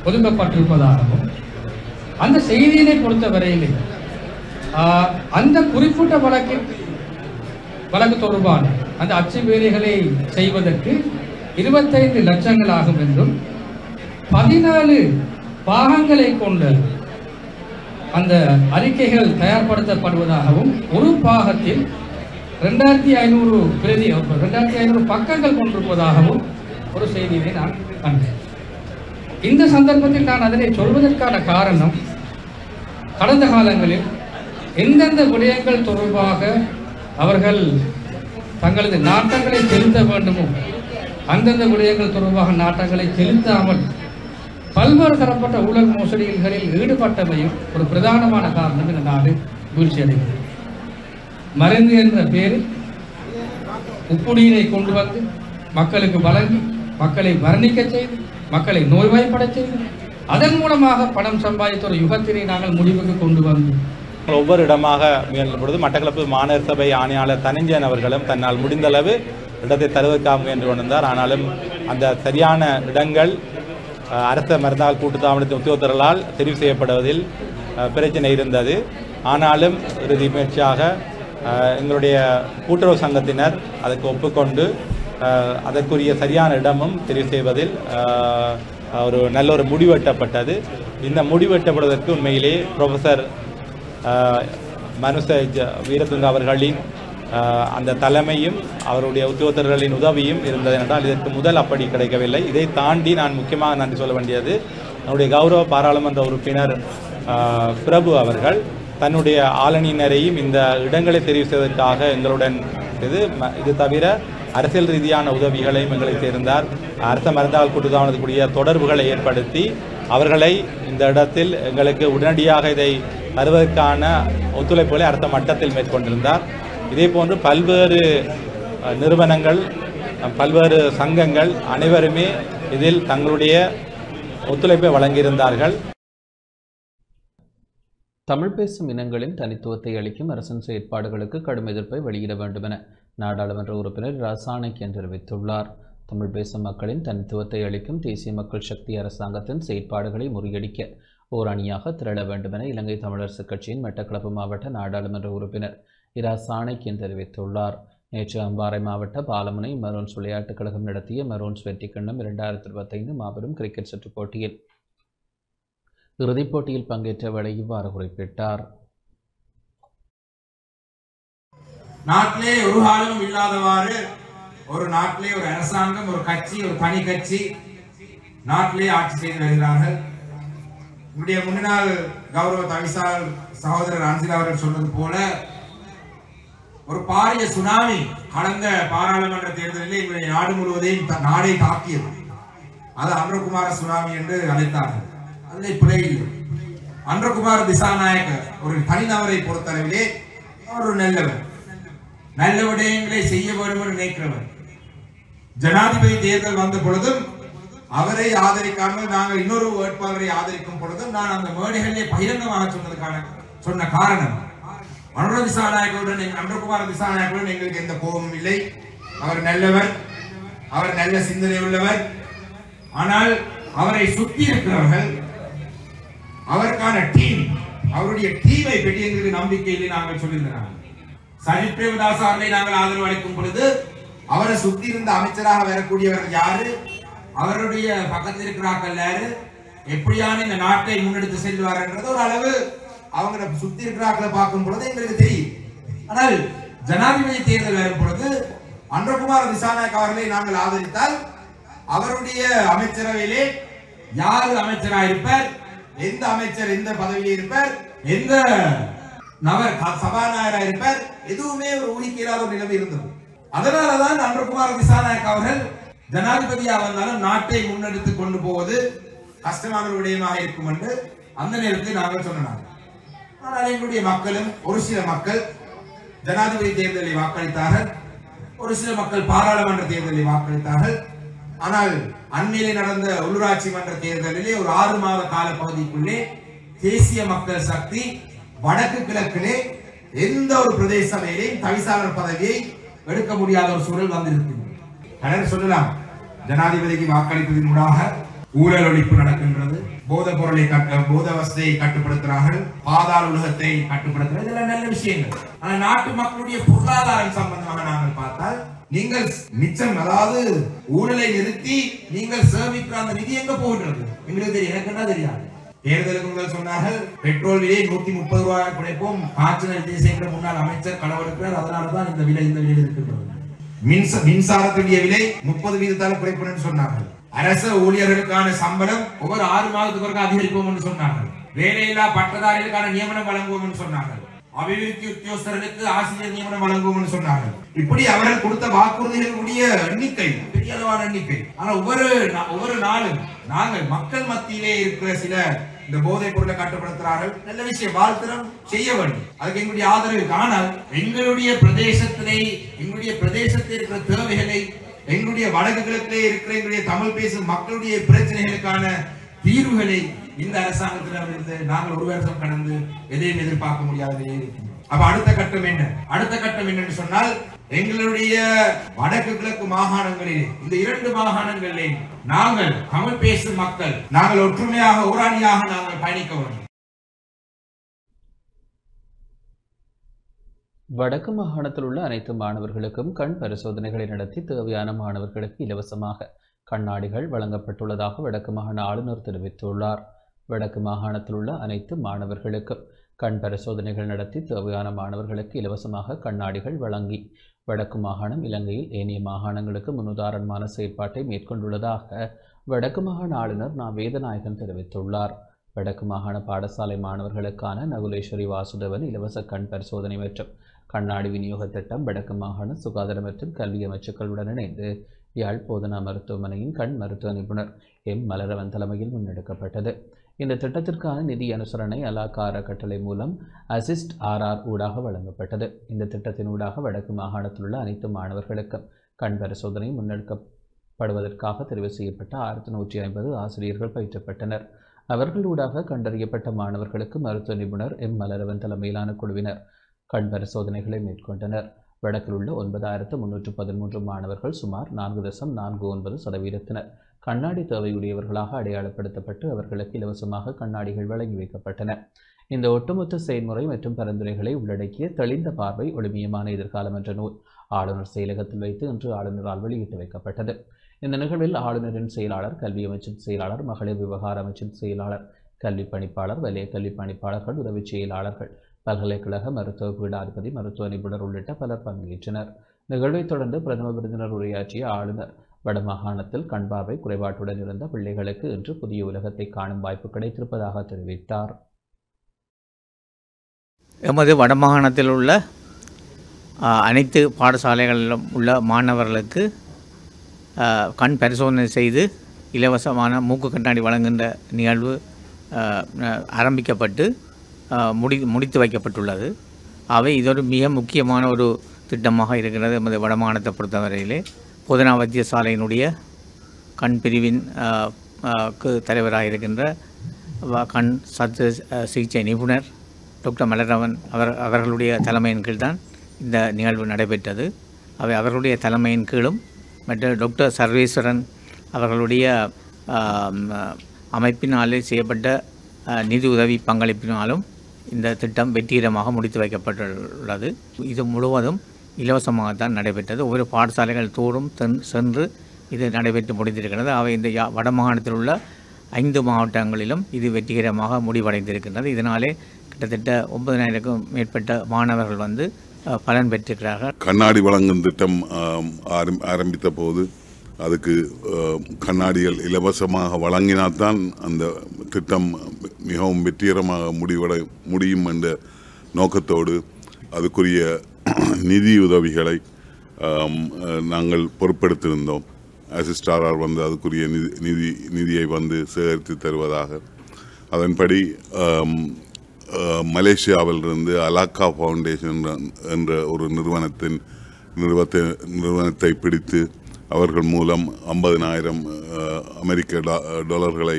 ஒதுக்கப்பட்டிருப்பதாகவும், அந்த செய்தியினை பொறுத்தவரையிலே அந்த குறிப்பிட்ட வழக்கு தொடர்பான அந்த அச்சு வேலைகளை செய்வதற்கு 25 லட்சங்கள் ஆகும் என்றும் 14 பாகங்களை கொண்ட அந்த அறிக்கைகள் தயார்படுத்தப்படுவதாகவும், ஒரு பாகத்தில் 2500 பக்கங்கள் கொண்டிருப்பதாகவும் ஒரு செய்தியை நான் கண்டேன். இந்த சந்தர்ப்பத்தில் நான் அதனை சொல்வதற்கான காரணம், கடந்த காலங்களில் எந்தெந்த விடயங்கள் தொடர்பாக அவர்கள் தங்களது நாட்டங்களை செலுத்த வேண்டுமோ அந்தந்த விடயங்கள் தொடர்பாக நாட்டங்களை செலுத்தாமல் பல்வேறு தரப்பட்ட ஊழல் மோசடிகளில் ஈடுபட்டமையும் ஒரு பிரதானமான காரணம் இந்த நாடு வீழ்ச்சி அடைகிறது. மருந்து என்ற பேரில் உப்புநீரை கொண்டு வந்து மக்களுக்கு வழங்கி, மக்களை வர்ணிக்க செய்து, மக்களை நோய்வாய்ப்பட செய்து, அதன் மூலமாக பணம் சம்பாதித்த ஒரு யுகத்தினை நாங்கள் முடிவுக்கு கொண்டு வந்தோம். ஒவ்வொரு இடமாக முயன்ற பொழுது மட்டக்களப்பு மாநகர சபை ஆணையாளர் தனஞ்சயன் அவர்களும் தன்னால் முடிந்தளவு இடத்தை தருவதற்காக முயன்று கொண்டிருந்தார். ஆனாலும் அந்த சரியான இடங்கள் அரச மருந்தாள் கூட்டுத்தாபனத்தின் உத்தியோகத்தர்களால் தெரிவு செய்யப்படுவதில் பிரச்சனை இருந்தது. ஆனாலும் இறுதி முயற்சியாக எங்களுடைய கூட்டுறவு சங்கத்தினர் அதற்கு ஒப்புக்கொண்டு அதற்குரிய சரியான இடமும் தெரிவு செய்வதில் ஒரு நல்ல ஒரு முடிவெட்டப்பட்டது. இந்த முடிவெட்டப்படுவதற்கு உண்மையிலே ப்ரொஃபஸர் மனுஷ வீரதுங்க அவர்களின் அந்த தலைமையும் அவருடைய உத்தியோகத்தர்களின் உதவியும் இருந்தது என்றால் இதற்கு முதல் அப்படி கிடைக்கவில்லை. இதை தாண்டி நான் முக்கியமாக நன்றி சொல்ல வேண்டியது என்னுடைய கௌரவ பாராளுமன்ற உறுப்பினர் பிரபு அவர்கள் தன்னுடைய ஆளணியினரையும் இந்த இடங்களை தெரிவு செய்வதற்காக எங்களுடன் இது தவிர அரசியல் ரீதியான உதவிகளையும் எங்களுக்கு சேர்ந்தார். அரச மருந்தாள் கூட்டுத்தாபனத்துக்குரிய தொடர்புகளை ஏற்படுத்தி அவர்களை இந்த இடத்தில் எங்களுக்கு உடனடியாக இதை தருவதற்கான ஒத்துழைப்புகளை அரச மட்டத்தில் மேற்கொண்டிருந்தார். இதே போன்று பல்வேறு நிறுவனங்கள் பல்வேறு சங்கங்கள் அனைவருமே இதில் தங்களுடைய ஒத்துழைப்பை வழங்கியிருந்தார்கள். தமிழ் பேசும் இனங்களின் தனித்துவத்தை அளிக்கும் அரசின் செயற்பாடுகளுக்கு கடும் எதிர்ப்பை வெளியிட வேண்டும் என நாடாளுமன்ற உறுப்பினர் ராசானைக்கியன் தெரிவித்துள்ளார். தமிழ் பேசும் மக்களின் தனித்துவத்தை அளிக்கும் தேசிய மக்கள் சக்தி அரசாங்கத்தின் செயற்பாடுகளை முறியடிக்க ஓர் அணியாக திரள வேண்டும் என இலங்கை தமிழரசுக் கட்சியின் மட்டக்களப்பு மாவட்ட நாடாளுமன்ற உறுப்பினர் இரா சாணக்கியன் தெரிவித்துள்ளார். நேற்று அம்பாறை மாவட்ட பாலமுனை மெரோன்ஸ் விளையாட்டுக் கழகம் நடத்திய மெரோன்ஸ் வெற்றி கிண்ணம் 2025 மாபெரும் கிரிக்கெட் சுற்றுப் போட்டியில் இறுதிப் போட்டியில் பங்கேற்ற வேளை இவ்வாறு குறிப்பிட்டார். நாட்டிலே ஒரு காலம் இல்லாதவாறு ஒரு நாட்டிலே ஒரு அரசாங்கம், ஒரு கட்சி, ஒரு தனி கட்சி நாட்டிலே ஆட்சி செய்து வருகிறார்கள். நம்முடைய முன்னாள் கௌரவ தவிசால் சகோதரர் அன்சில் அவர்கள் சொன்னது போல ஒரு பாரிய சுனாமி கடந்த பாராளுமன்ற தேர்தலில் எங்களுடைய நாடு முழுவதையும் நாடை தாக்கியது. அது அன்றகுமார சுனாமி என்று அழைத்தார்கள். அதில் பிழை இல்லை. அன்றகுமார் திசாநாயக்க ஒரு தனிநபரை பொறுத்தளவிலே அவர் ஒரு நல்லவர், நல்ல விடயங்களை செய்ய வேண்டும் என்று நினைக்கிறவர். ஜனாதிபதி தேர்தல் வந்த பொழுதும் அவரை ஆதரிக்காமல் நாங்கள் இன்னொரு வேட்பாளரை ஆதரிக்கும் பொழுதும் நான் அந்த மேடைகளிலே பகிரங்கமாக சொன்ன காரணம் அன்றகுமார் திசாநாயக்கருடன் எங்களுக்கு எந்த கோபமும் இல்லை. அவர் நல்லவர், அவர் நல்ல சிந்தனை உள்ளவர். ஆனால் அவரை சுற்றி இருக்கிறவர்கள், அவருக்கான டீம், அவருடைய டீமை பெரிய எங்களுக்கு நம்பிக்கையிலே நாங்கள் சொல்லியிருந்தாங்க. சஜித் பிரேமதாஸ் அவர்களை நாங்கள் ஆதரவு அளிக்கும் பொழுது அவரை சுற்றி இருந்த அமைச்சராக வரக்கூடியவர்கள் யாரு, அவருடைய பக்கத்தில் இருக்கிறார்கள் யாரு, எப்படியான இந்த நாட்டை முன்னெடுத்து செல்வார் என்றது ஒரு அளவு அவங்க சுத்தி இருக்கிறார்களை பார்க்கும் பொழுது எங்களுக்கு தெரியும். ஆனால் ஜனாதிபதி தேர்தல் வரும் பொழுது அன்றகுமார் திசாநாயக்க அவர்களை நாங்கள் ஆதரித்தால் அவருடைய அமைச்சரவையிலே யாரு அமைச்சராக இருப்பார், எந்த அமைச்சர் எந்த பதவியில் இருப்பார், எந்த நபர் சபாநாயகராக இருப்பார், எதுவுமே ஒரு ஊகிக்கிறாத ஒரு நிலைமை இருந்தது. அதனாலதான் அன்றகுமார் திசாநாயக்க அவர்கள் ஜனாதிபதியாக வந்தாலும் நாட்டை முன்னெடுத்து கொண்டு போவது கஷ்டமான ஒரு விடயமாக இருக்கும் என்று அந்த நேரத்தில் நாங்கள் சொன்னாங்க. ஆனால் எங்களுடைய மக்களும் ஒரு சில மக்கள் ஜனாதிபதி தேர்தலில் வாக்களித்தார்கள், ஒரு சில மக்கள் பாராளுமன்ற தேர்தலில் வாக்களித்தார்கள். ஆனால் அண்மையிலே நடந்த உள்ளூராட்சி மன்ற தேர்தலிலே ஒரு 6 மாத கால பகுதிக்குள்ளே தேசிய மக்கள் சக்தி வடக்கு கிழக்கிலே எந்த ஒரு பிரதேச சபையிலேயும் தவிசாளர் பதவியை எடுக்க முடியாத ஒரு சூழல் வந்திருக்கிறது. சொல்லலாம், ஜனாதிபதிக்கு வாக்களிப்பதன் மூலமாக ஊழல் ஒழிப்பு நடக்கின்றது, போதை பொருளை போத வசதியை கட்டுப்படுத்துகிறார்கள், பாதாள உலகத்தை கட்டுப்படுத்துகிறார்கள். இதெல்லாம் நல்ல விஷயங்கள். ஆனால் நாட்டு மக்களுடைய பொருளாதாரம் சம்பந்தமாக நாங்கள் பார்த்தால் நீங்கள் மிச்சம், அதாவது ஊழலை நிறுத்தி நீங்கள் சேமிக்கிற அந்த நிதி எங்க போகின்றது எங்களுக்கு தெரியும், எனக்கு என்ன தெரியாது. தேர்தலுக்கு முதல் சொன்னார்கள் பெட்ரோல் விலை 130 ரூபாய் குறைப்போம், காய்ச்சல் விஜயசேகர முன்னாள் அமைச்சர் களவெடுக்கிறார், அதனாலதான் இந்த விலை இருக்கின்றது. மின்சாரத்துடைய விலை 30% குறைப்போம் சொன்னார்கள். அரசு ஊழியர்களுக்கான சம்பளம் ஒவ்வொரு 6 மாதத்துக்கு அதிகரிப்போம் என்று சொன்னார்கள். வேலையில்லா பட்டதாரிகளுக்கான நியமனம் வழங்குவோம் என்று சொன்னார்கள். அபிவிருத்தி உத்தியோகஸ்தர்களுக்கு ஆசிரியர் நியமனம் வழங்குவோம் என்று சொன்னார்கள். இப்படி அவர்கள் கொடுத்த வாக்குறுதிகளுடைய எண்ணிக்கை பெரிய அளவான எண்ணிக்கை. ஆனால் ஒவ்வொரு நாளும் நாங்கள் மக்கள் மத்தியிலே இருக்கிற சில இந்த போதைப் பொருளை கட்டுப்படுத்துகிறார்கள். நல்ல விஷயம், வாழ்த்துறம் செய்ய வேண்டும், அதுக்கு எங்களுடைய ஆதரவு. ஆனால் எங்களுடைய பிரதேசத்தில் இருக்கிற தேவைகளை, எங்களுடைய வடக்கு கிழக்கிலே இருக்கிற எங்களுடைய தமிழ் பேசும் மக்களுடைய பிரச்சனைகளுக்கான தீர்வுகளை இந்த அரசாங்கத்திலிருந்து நாங்கள் ஒரு வருஷம் கடந்து எதையும் எதிர்பார்க்க முடியாதே இருக்கின்றோம். அப்ப அடுத்த கட்டம் என்ன? அடுத்த கட்டம் என்னன்னு சொன்னால் எங்களுடைய வடக்கு கிழக்கு மாகாணங்களில் இந்த 2 மாகாணங்களிலே நாங்கள் தமிழ் பேசும் மக்கள் நாங்கள் ஒற்றுமையாக ஓராணியாக நாங்கள் பயணிக்க வேண்டும். வடக்கு மாகாணத்தில் உள்ள அனைத்து மாணவர்களுக்கும் கண் பரிசோதனைகளை நடத்தி தேவையான மாணவர்களுக்கு இலவசமாக கண்ணாடிகள் வழங்கப்பட்டுள்ளதாக வடக்கு மாகாண ஆளுநர் தெரிவித்துள்ளார். வடக்கு மாகாணத்தில் உள்ள அனைத்து மாணவர்களுக்கும் கண் பரிசோதனைகள் நடத்தி தேவையான மாணவர்களுக்கு இலவசமாக கண்ணாடிகள் வழங்கி வடக்கு மாகாணம் இலங்கையில் ஏனைய மாகாணங்களுக்கு முன்னுதாரணமான செயற்பாட்டை மேற்கொண்டுள்ளதாக வடக்கு மாகாண ஆளுநர் நா. வேதநாயகன் தெரிவித்துள்ளார். வடக்கு மாகாண பாடசாலை மாணவர்களுக்கான நகுலேஸ்வரி வாசுதேவன் இலவச கண் பரிசோதனை மற்றும் கண்ணாடி விநியோக திட்டம் வடக்கு மாகாண சுகாதார மற்றும் கல்வி அமைச்சுக்களுடன் இணைந்து யாழ் போதனா மருத்துவமனையின் கண் மருத்துவ நிபுணர் எம். மலரவன் தலைமையில் முன்னெடுக்கப்பட்டது. இந்த திட்டத்திற்கான நிதி அனுசரணை அலாக்கா அறக்கட்டளை மூலம் அசிஸ்ட் RR ஊடாக வழங்கப்பட்டது. இந்த திட்டத்தின் ஊடாக வடக்கு மாகாணத்தில் உள்ள அனைத்து மாணவர்களுக்கும் கண் பரிசோதனை முன்னெடுக்கப்படுவதற்காக தெரிவு செய்யப்பட்ட 1150 ஆசிரியர்கள் பயிற்றப்பட்டனர். அவர்களூடாக கண்டறியப்பட்ட மாணவர்களுக்கு மருத்துவ நிபுணர் எம். மலரவன் தலைமையிலான குழுவினர் கண் பரிசோதனைகளை மேற்கொண்டனர். வடக்கில் உள்ள 9313 மாணவர்கள் சுமார் 4.49% கண்ணாடி தேவையுடையவர்களாக அடையாளப்படுத்தப்பட்டு அவர்களுக்கு இலவசமாக கண்ணாடிகள் வழங்கி வைக்கப்பட்டன. இந்த ஒட்டுமொத்த செயல்முறை மற்றும் பரிந்துரைகளை உள்ளடக்கிய தெளிந்த பார்வை ஒளிமியமான எதிர்காலம் என்ற நூல் ஆளுநர் செயலகத்தில் வைத்து இன்று ஆளுநரால் வெளியிட்டு வைக்கப்பட்டது. இந்த நிகழ்வில் ஆளுநரின் செயலாளர், கல்வி அமைச்சின் செயலாளர், மகளிர் விவகார அமைச்சின் செயலாளர், கல்வி பணிப்பாளர், வலய கல்வி பணிப்பாளர்கள், உதவி செயலாளர்கள், பல்கலைக்கழக மருத்துவ பீடாதிபதி, மருத்துவ நிபுணர் உள்ளிட்ட பலர் பங்கேற்றனர். நிகழ்வைத் தொடர்ந்து பிரதம விருந்தினர் உரையாற்றிய ஆளுநர் வடமாகாணத்தில் கண்பார்வை குறைபாட்டுடன் இருந்த பிள்ளைகளுக்கு இன்று புதிய உலகத்தை காணும் வாய்ப்பு கிடைத்திருப்பதாக தெரிவித்தார். எமது வடமாகாணத்தில் உள்ள அனைத்து பாடசாலைகளிலும் உள்ள மாணவர்களுக்கு கண் பரிசோதனை செய்து இலவசமான மூக்கு கண்ணாடி வழங்குகின்ற நிகழ்வு ஆரம்பிக்கப்பட்டு முடித்து வைக்கப்பட்டுள்ளது. அவை இதொரு மிக முக்கியமான ஒரு திட்டமாக இருக்கிறது. எமது வடமாகாணத்தை பொறுத்தவரையிலே போதனா வைத்தியசாலையினுடைய கண் பிரிவின் தலைவராக இருக்கின்ற கண் சத்து சிகிச்சை நிபுணர் டாக்டர் மலரவன் அவர்களுடைய தலைமையின் கீழ் தான் இந்த நிகழ்வு நடைபெற்றது. அவை அவர்களுடைய தலைமையின் கீழும் மற்ற டாக்டர் சர்வேஸ்வரன் அவர்களுடைய அமைப்பினாலே செய்யப்பட்ட நிதி உதவி பங்களிப்பினாலும் இந்த திட்டம் வெற்றிகரமாக முடித்து வைக்கப்பட்டுள்ளது. இது முழுவதும் இலவசமாகத்தான் நடைபெற்றது. ஒவ்வொரு பாடசாலைகள் தோறும் சென்று இது நடைபெற்று முடிந்திருக்கிறது. அவை இந்த வடமாகாணத்தில் உள்ள 5 மாவட்டங்களிலும் இது வெற்றிகரமாக முடிவடைந்திருக்கின்றது. இதனாலே கிட்டத்தட்ட 9000க்கும் மேற்பட்ட மாணவர்கள் பலன் பெற்றிருக்கிறார்கள். கண்ணாடி வழங்கும் திட்டம் ஆரம்பித்த போது அதுக்கு கண்ணாடிகள் இலவசமாக வழங்கினால்தான் அந்த திட்டம் மிகவும் வெற்றிகரமாக முடியும் என்ற நோக்கத்தோடு அதுக்குரிய நிதி உதவிகளை நாங்கள் பொறுப்பெடுத்திருந்தோம். அசிஸ்ட் RR அதுக்குரிய நிதியை சேகரித்து தருவதாக. அதன்படி மலேசியாவிலிருந்து அலாக்கா ஃபவுண்டேஷன் என்ற ஒரு நிறுவனத்தை பிடித்து அவர்கள் மூலம் 50,000 அமெரிக்க டாலர்களை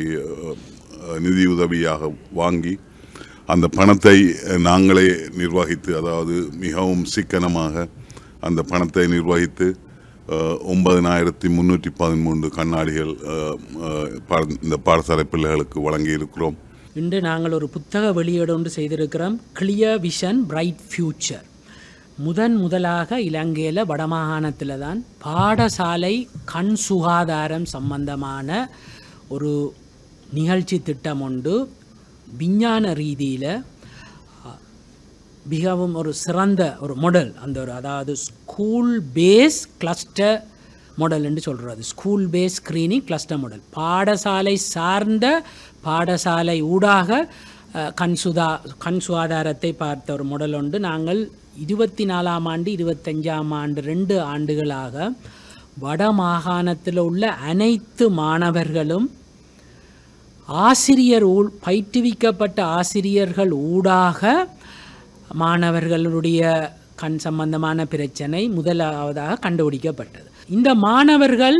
நிதி உதவியாக வாங்கி அந்த பணத்தை நாங்களே நிர்வகித்து, அதாவது மிகவும் சிக்கனமாக அந்த பணத்தை நிர்வகித்து 9313 கண்ணாடிகள் இந்த பாடசாலை பிள்ளைகளுக்கு வழங்கியிருக்கிறோம். இன்று நாங்கள் ஒரு புத்தக வெளியீடு ஒன்று செய்திருக்கிறோம். Clear vision bright future. முதலாக இலங்கையில் வடமாகாணத்தில் தான் பாடசாலை கண் சுகாதாரம் சம்பந்தமான ஒரு நிகழ்ச்சி திட்டம் உண்டு. விஞ்ஞான ரீதியில் மிகவும் ஒரு சிறந்த ஒரு மாடல், அதாவது ஸ்கூல் பேஸ் கிளஸ்டர் மாடல் என்று சொல்கிறது. School base screening cluster model. பாடசாலை சார்ந்த பாடசாலை ஊடாக கண் சுகாதாரத்தை பார்த்த ஒரு மாடல் உண்டு. நாங்கள் 24ஆம் ஆண்டு 25ஆம் ஆண்டு 2 ஆண்டுகளாக வடமாகாணத்தில் உள்ள அனைத்து மாணவர்களும் பயிற்றுவிக்கப்பட்ட ஆசிரியர்கள் ஊடாக மாணவர்களுடைய கண் சம்பந்தமான பிரச்சனை முதலாவதாக கண்டுபிடிக்கப்பட்டது. இந்த மாணவர்கள்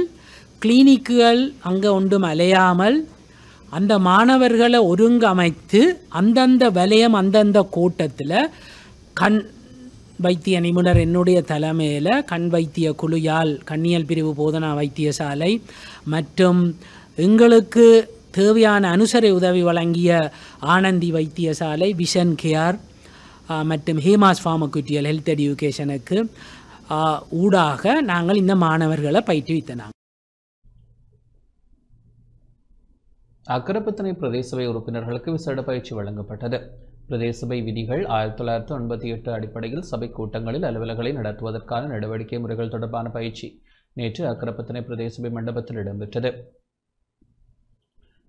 கிளினிக்குகள் அங்கே ஒன்றும் அலையாமல் அந்த மாணவர்களை ஒருங்கமைத்து அந்தந்த வலயம் அந்தந்த கோட்டத்தில் வைத்திய நிபுணர் என்னுடைய தலைமையில் கண் வைத்திய குழு யாழ் கண்ணியல் பிரிவு போதனா வைத்தியசாலை மற்றும் எங்களுக்கு தேவையான அனுசரை உதவி வழங்கிய ஆனந்தி வைத்தியசாலை, விஷன் கேர் மற்றும் ஹேமாஸ் ஃபார்மகுட்டியல் ஹெல்த் எடியூகேஷனுக்கு ஊடாக நாங்கள் இந்த மாணவர்களை பயிற்றுவித்தனாங்க. அக்கரப்பத்தனை பிரதேச சபை உறுப்பினர்களுக்கு விசேட பயிற்சி வழங்கப்பட்டது. பிரதேச சபை விதிகள் 1998 அடிப்படையில் சபை கூட்டங்களில் அலுவல்களை நடத்துவதற்கான நடவடிக்கை முறைகள் தொடர்பான பயிற்சி நேற்று அக்கரப்பத்தனை பிரதேச சபை மண்டபத்தில் இடம்பெற்றது.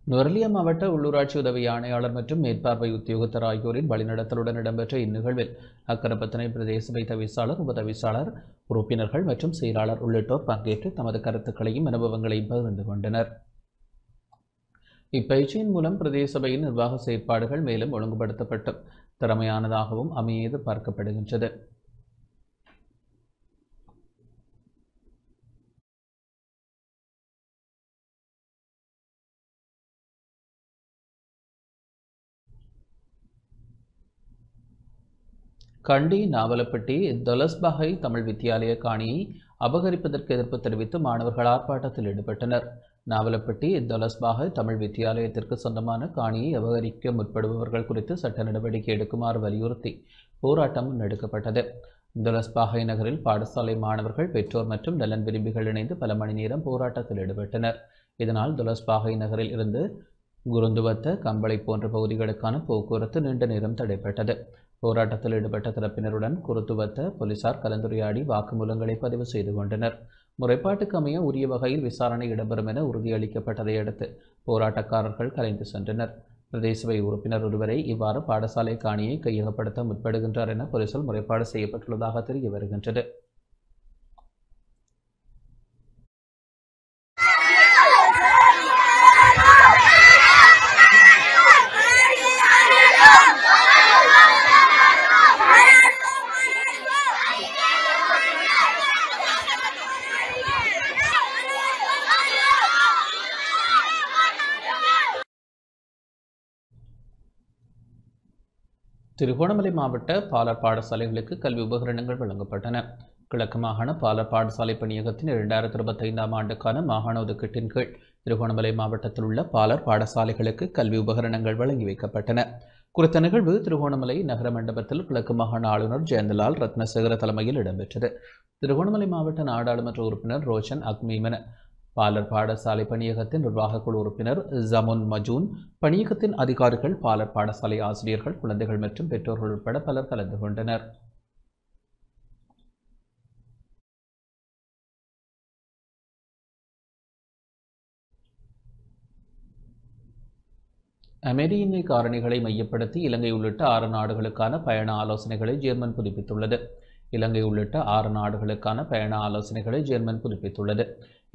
நுவரெலியா மாவட்ட உள்ளூராட்சி உதவி ஆணையாளர் மற்றும் மேற்பார்வை உத்தியோகத்தர் ஆகியோரின் வழிநடத்தலுடன் இடம்பெற்ற இந்நிகழ்வில் அக்கரப்பத்தனை பிரதேச சபை தவிசாளர், உபதவிசாளர், உறுப்பினர்கள் மற்றும் செயலாளர் உள்ளிட்டோர் பங்கேற்று தமது கருத்துக்களையும் அனுபவங்களையும் பகிர்ந்து கொண்டனர். இப்பயிற்சியின் மூலம் பிரதேச சபையின் நிர்வாக செயற்பாடுகள் மேலும் ஒழுங்குபடுத்தப்பட்டு திறமையானதாகவும் அமைய எதிர்பார்க்கப்படுகின்றது. கண்டி நாவலப்பட்டி தொலஸ்பஹை தமிழ் வித்தியாலய காணியை அபகரிப்பதற்கு எதிர்ப்பு தெரிவித்து மாணவர்கள் ஆர்ப்பாட்டத்தில் ஈடுபட்டனர். நாவலப்பட்டி தொலஸ்பஹை தமிழ் வித்தியாலயத்திற்கு சொந்தமான காணியை அபகரிக்க முற்படுபவர்கள் குறித்து சட்ட நடவடிக்கை எடுக்குமாறு வலியுறுத்தி போராட்டம் முன்னெடுக்கப்பட்டது. தொலஸ்பஹை நகரில் பாடசாலை மாணவர்கள், பெற்றோர் மற்றும் நலன் விரும்பிகள் இணைந்து பல மணி நேரம் போராட்டத்தில் ஈடுபட்டனர். இதனால் தொலஸ்பஹை நகரில் இருந்து குருந்துவத்த, கம்பளை போன்ற பகுதிகளுக்கான போக்குவரத்து நீண்ட நேரம் தடைப்பட்டது. போராட்டத்தில் ஈடுபட்ட தரப்பினருடன் குருத்துவத்த போலீசார் கலந்துரையாடி வாக்குமூலங்களை பதிவு செய்து கொண்டனர். முறைப்பாட்டுக்கு அமைய உரிய வகையில் விசாரணை இடம்பெறும் என உறுதியளிக்கப்பட்டதை அடுத்து போராட்டக்காரர்கள் கலைந்து சென்றனர். பிரதேச சபை உறுப்பினர் ஒருவரை இவ்வாறு பாடசாலை காணியை கையகப்படுத்த முற்படுகின்றார் என போலீசார் முறைப்பாடு செய்யப்பட்டுள்ளதாக தெரிய வருகின்றது. திருகோணமலை மாவட்ட பாலர் பாடசாலைகளுக்கு கல்வி உபகரணங்கள் வழங்கப்பட்டன. கிழக்கு மாகாண பாலர் பாடசாலை பணியகத்தின் 2025ஆம் ஆண்டுக்கான மாகாண ஒதுக்கீட்டின் கீழ் திருகோணமலை மாவட்டத்தில் உள்ள பாலர் பாடசாலைகளுக்கு கல்வி உபகரணங்கள் வழங்கி வைக்கப்பட்டன. குறித்த நிகழ்வு திருகோணமலை நகர மண்டபத்தில் கிழக்கு மாகாண ஆளுநர் ஜெயந்தலால் ரத்னசேகர தலைமையில் இடம்பெற்றது. திருகோணமலை மாவட்ட நாடாளுமன்ற உறுப்பினர் ரோஷன் அக்மீமன, பாலர் பாடசாலை பணியகத்தின் நிர்வாக குழு உறுப்பினர் ஜமுன் மஜூன், பணியகத்தின் அதிகாரிகள், பாலர் பாடசாலை ஆசிரியர்கள், குழந்தைகள் மற்றும் பெற்றோர்கள் உட்பட பலர் கலந்து கொண்டனர். அமெரிக்க காரணிகளை மையப்படுத்தி இலங்கை உள்ளிட்ட 6 நாடுகளுக்கான பயண ஆலோசனைகளை ஜெர்மன் புதுப்பித்துள்ளது. இலங்கை உள்ளிட்ட 6 நாடுகளுக்கான பயண ஆலோசனைகளை ஜெர்மன் புதுப்பித்துள்ளது.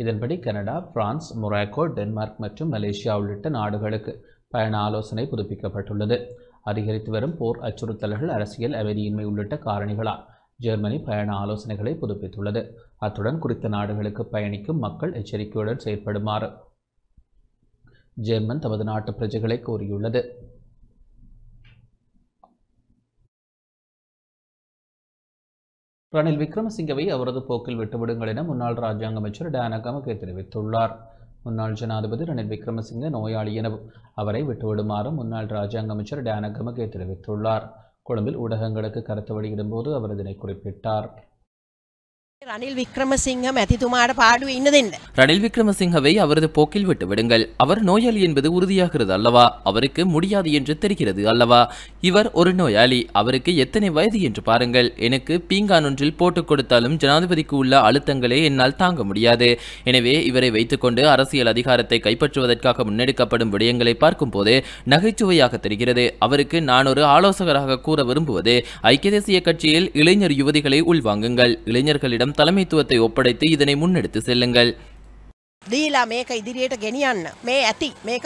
இதன்படி கனடா, பிரான்ஸ், மொராக்கோ, டென்மார்க் மற்றும் மலேசியா உள்ளிட்ட நாடுகளுக்கு பயண ஆலோசனை புதுப்பிக்கப்பட்டுள்ளது. அதிகரித்து வரும் போர் அச்சுறுத்தல்கள், அரசியல் அமைதியின்மை உள்ளிட்ட காரணிகளால் ஜெர்மனி பயண ஆலோசனைகளை புதுப்பித்துள்ளது. அத்துடன் குறித்த நாடுகளுக்கு பயணிக்கும் மக்கள் எச்சரிக்கையுடன் செயற்படுமாறு ஜெர்மன் தமது நாட்டு பிரஜைகளை கோரியுள்ளது. ரணில் விக்ரமசிங்கவை அவரது போக்கில் விட்டுவிடுங்கள் என முன்னாள் ராஜாங்க அமைச்சர் டயானா கமகே தெரிவித்துள்ளார். முன்னாள் ஜனாதிபதி ரணில் விக்ரமசிங்க நோயாளி எனவும் அவரை விட்டுவிடுமாறு முன்னாள் ராஜாங்க அமைச்சர் டயானா கமகே தெரிவித்துள்ளார். கொழும்பில் ஊடகங்களுக்கு கருத்து வெளியிடும் போது அவர் இதனை குறிப்பிட்டார். ரணில் விக்ரமசிங்க மதித்துமாட பாடு இன்னதென்ன ரணில் விக்ரமசிங்கவை அவரது போக்கில் விட்டு விடுங்கள். அவர் நோயாளி என்பது உறுதியாகிறது அல்லவா? அவருக்கு முடியாது என்று தெரிகிறது அல்லவா? இவர் ஒரு நோயாளி. அவருக்கு எத்தனை வயது என்று பாருங்கள். எனக்கு பீங்கான் ஒன்றில் போட்டுக் கொடுத்தாலும் ஜனாதிபதிக்கு உள்ள அழுத்தங்களே என்னால் தாங்க முடியாது. எனவே இவரை வைத்துக்கொண்டு அரசியல் அதிகாரத்தை கைப்பற்றுவதற்காக முன்னெடுக்கப்படும் விடயங்களை பார்க்கும் போது நகைச்சுவையாக தெரிகிறது. அவருக்கு நான் ஒரு ஆலோசகராக கூற விரும்புவது, ஐக்கிய தேசிய கட்சியில் இளைஞர் யுவதிகளை உள்வாங்குங்கள். இளைஞர்களிடம் தலைமைத்துவத்தை ஒப்படைத்து இதனை முன்னெடுத்து செல்லுங்கள். දීලා මේක ඉදිරියට ගෙනියන්න. මේ ඇති මේක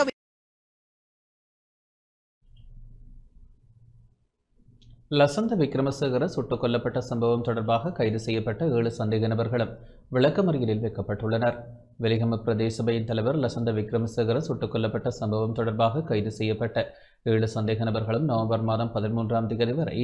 லசந்த விக்ரமசேகர சுட்டுக் கொல்லப்பட்ட சம்பவம் தொடர்பாக கைது செய்யப்பட்ட 7 சந்தேக நபர்களும் விளக்கமறியலில் வைக்கப்பட்டுள்ளனர். வெலிகம பிரதேச சபையின் தலைவர் லசந்த விக்ரமசேகர சுட்டுக் கொல்லப்பட்ட சம்பவம் தொடர்பாக கைது செய்யப்பட்ட 7 சந்தேக நபர்களும் நவம்பர் மாதம் 13ஆம் தேதி வரை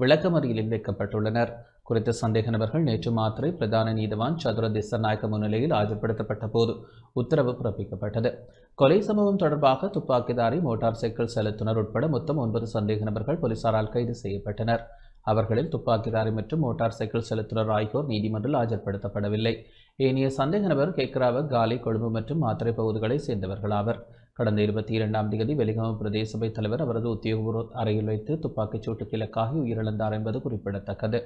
விளக்கமறியலில் வைக்கப்பட்டுள்ளனர். குறித்த சந்தேக நபர்கள் நேற்று மாத்திரை பிரதான நீதவான் சதுர திஸ்ஸநாயக்க முன்னிலையில் ஆஜர்படுத்தப்பட்ட போது உத்தரவு பிறப்பிக்கப்பட்டது. கொலை சம்பவம் தொடர்பாக துப்பாக்கிதாரி, மோட்டார் சைக்கிள் செலுத்துனர் உட்பட மொத்தம் 9 சந்தேக நபர்கள் போலீசாரால் கைது செய்யப்பட்டனர். அவர்களில் துப்பாக்கிதாரி மற்றும் மோட்டார் சைக்கிள் செலுத்துனர் ஆகியோர் நீதிமன்றில் ஆஜர்படுத்தப்படவில்லை. ஏனைய சந்தேக நபர் கேக்கராவ, காலி, கொழும்பு மற்றும் மாத்திரை பகுதிகளைச் சேர்ந்தவர்களாவர். கடந்த 22ஆம் தேதி வெலிகம பிரதேச சபை தலைவர் அவரது உத்தியோகபூர்வ அறையில் வைத்து துப்பாக்கிச் சூட்டுக்கு இலக்காகி உயிரிழந்தார் என்பது குறிப்பிடத்தக்கது.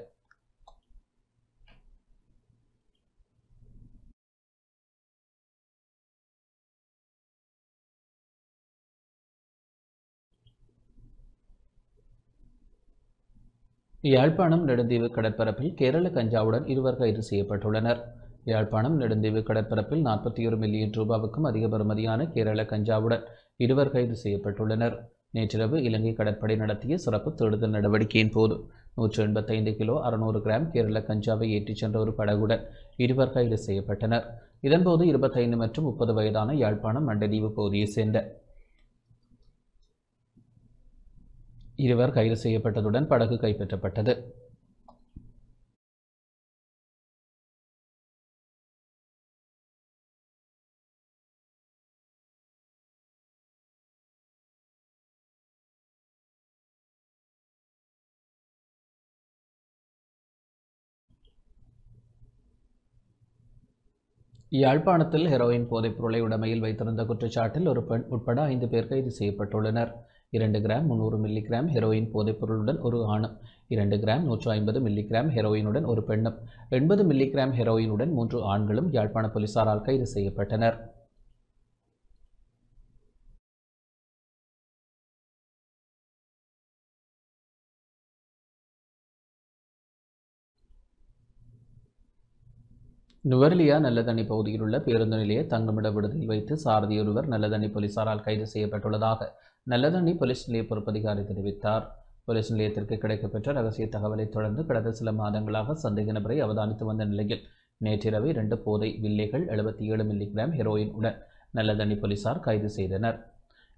யாழ்ப்பாணம் நெடுந்தீவு கடற்பரப்பில் கேரள கஞ்சாவுடன் 2 கைது செய்யப்பட்டுள்ளனர். யாழ்ப்பாணம் நெடுந்தீவு கடற்பரப்பில் 41 மில்லியன் ரூபாவுக்கும் அதிக பெறுமதியான கேரள கஞ்சாவுடன் 2 கைது செய்யப்பட்டுள்ளனர். நேற்றிரவு இலங்கை கடற்படை நடத்திய சிறப்பு தேடுதல் நடவடிக்கையின் போது 185 கிலோ 600 கிராம் கேரள கஞ்சாவை ஏற்றிச் சென்ற ஒரு படகுடன் 2 கைது செய்யப்பட்டனர். இதன்போது 25 மற்றும் 30 வயதான யாழ்ப்பாணம் மண்டதீவு பகுதியைச் சேர்ந்த 2 கைது செய்யப்பட்டதுடன் படகு கைப்பற்றப்பட்டது. யாழ்ப்பாணத்தில் ஹெரோயின் போதைப் பொருளை உடைமையில் வைத்திருந்த குற்றச்சாட்டில் ஒரு பெண் உட்பட 5 பேர் கைது செய்யப்பட்டுள்ளனர். 2 கிராம் 300 மில்லிகிராம் ஹெரோயின் போதைப்பொருளுடன் ஒரு ஆணும், 2 கிராம் 150 மில்லிகிராம் ஹெரோயினுடன் ஒரு பெண்ணும், 80 மில்லிகிராம் ஹெரோயினுடன் 3 ஆண்களும் யாழ்ப்பாண போலீசாரால் கைது செய்யப்பட்டனர். நுவரெலியா நல்லதண்ணி பகுதியில் உள்ள பேருந்து நிலைய தங்குமிட விடுதியில் வைத்து சாரதியொருவர் நல்லதண்ணி போலீசாரால் கைது செய்யப்பட்டுள்ளதாக நல்லதண்ணி போலீஸ் நிலைய பொறுப்பதிகாரி தெரிவித்தார். போலீஸ் நிலையத்திற்கு கிடைக்கப்பெற்ற ரகசிய தகவலை தொடர்ந்து கடந்த சில மாதங்களாக சந்தேக நபரை அவதானித்து வந்த நிலையில் நேற்றிரவு 2 போதை வில்லைகள் 77 மில்லிகிராம் ஹெரோயின் உடன் நல்லதண்ணி போலீசார் கைது செய்தனர்.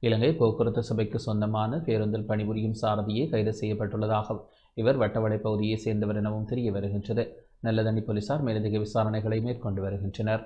இலங்கை போக்குவரத்து சபைக்கு சொந்தமான பேருந்தில் பணிபுரியும் சாரதியே கைது செய்யப்பட்டுள்ளதாகவும் இவர் வட்டவடை பகுதியை சேர்ந்தவர் எனவும் தெரிய வருகின்றது. நல்லதண்ணி போலீசார் மேலதிக விசாரணைகளை மேற்கொண்டு வருகின்றனர்.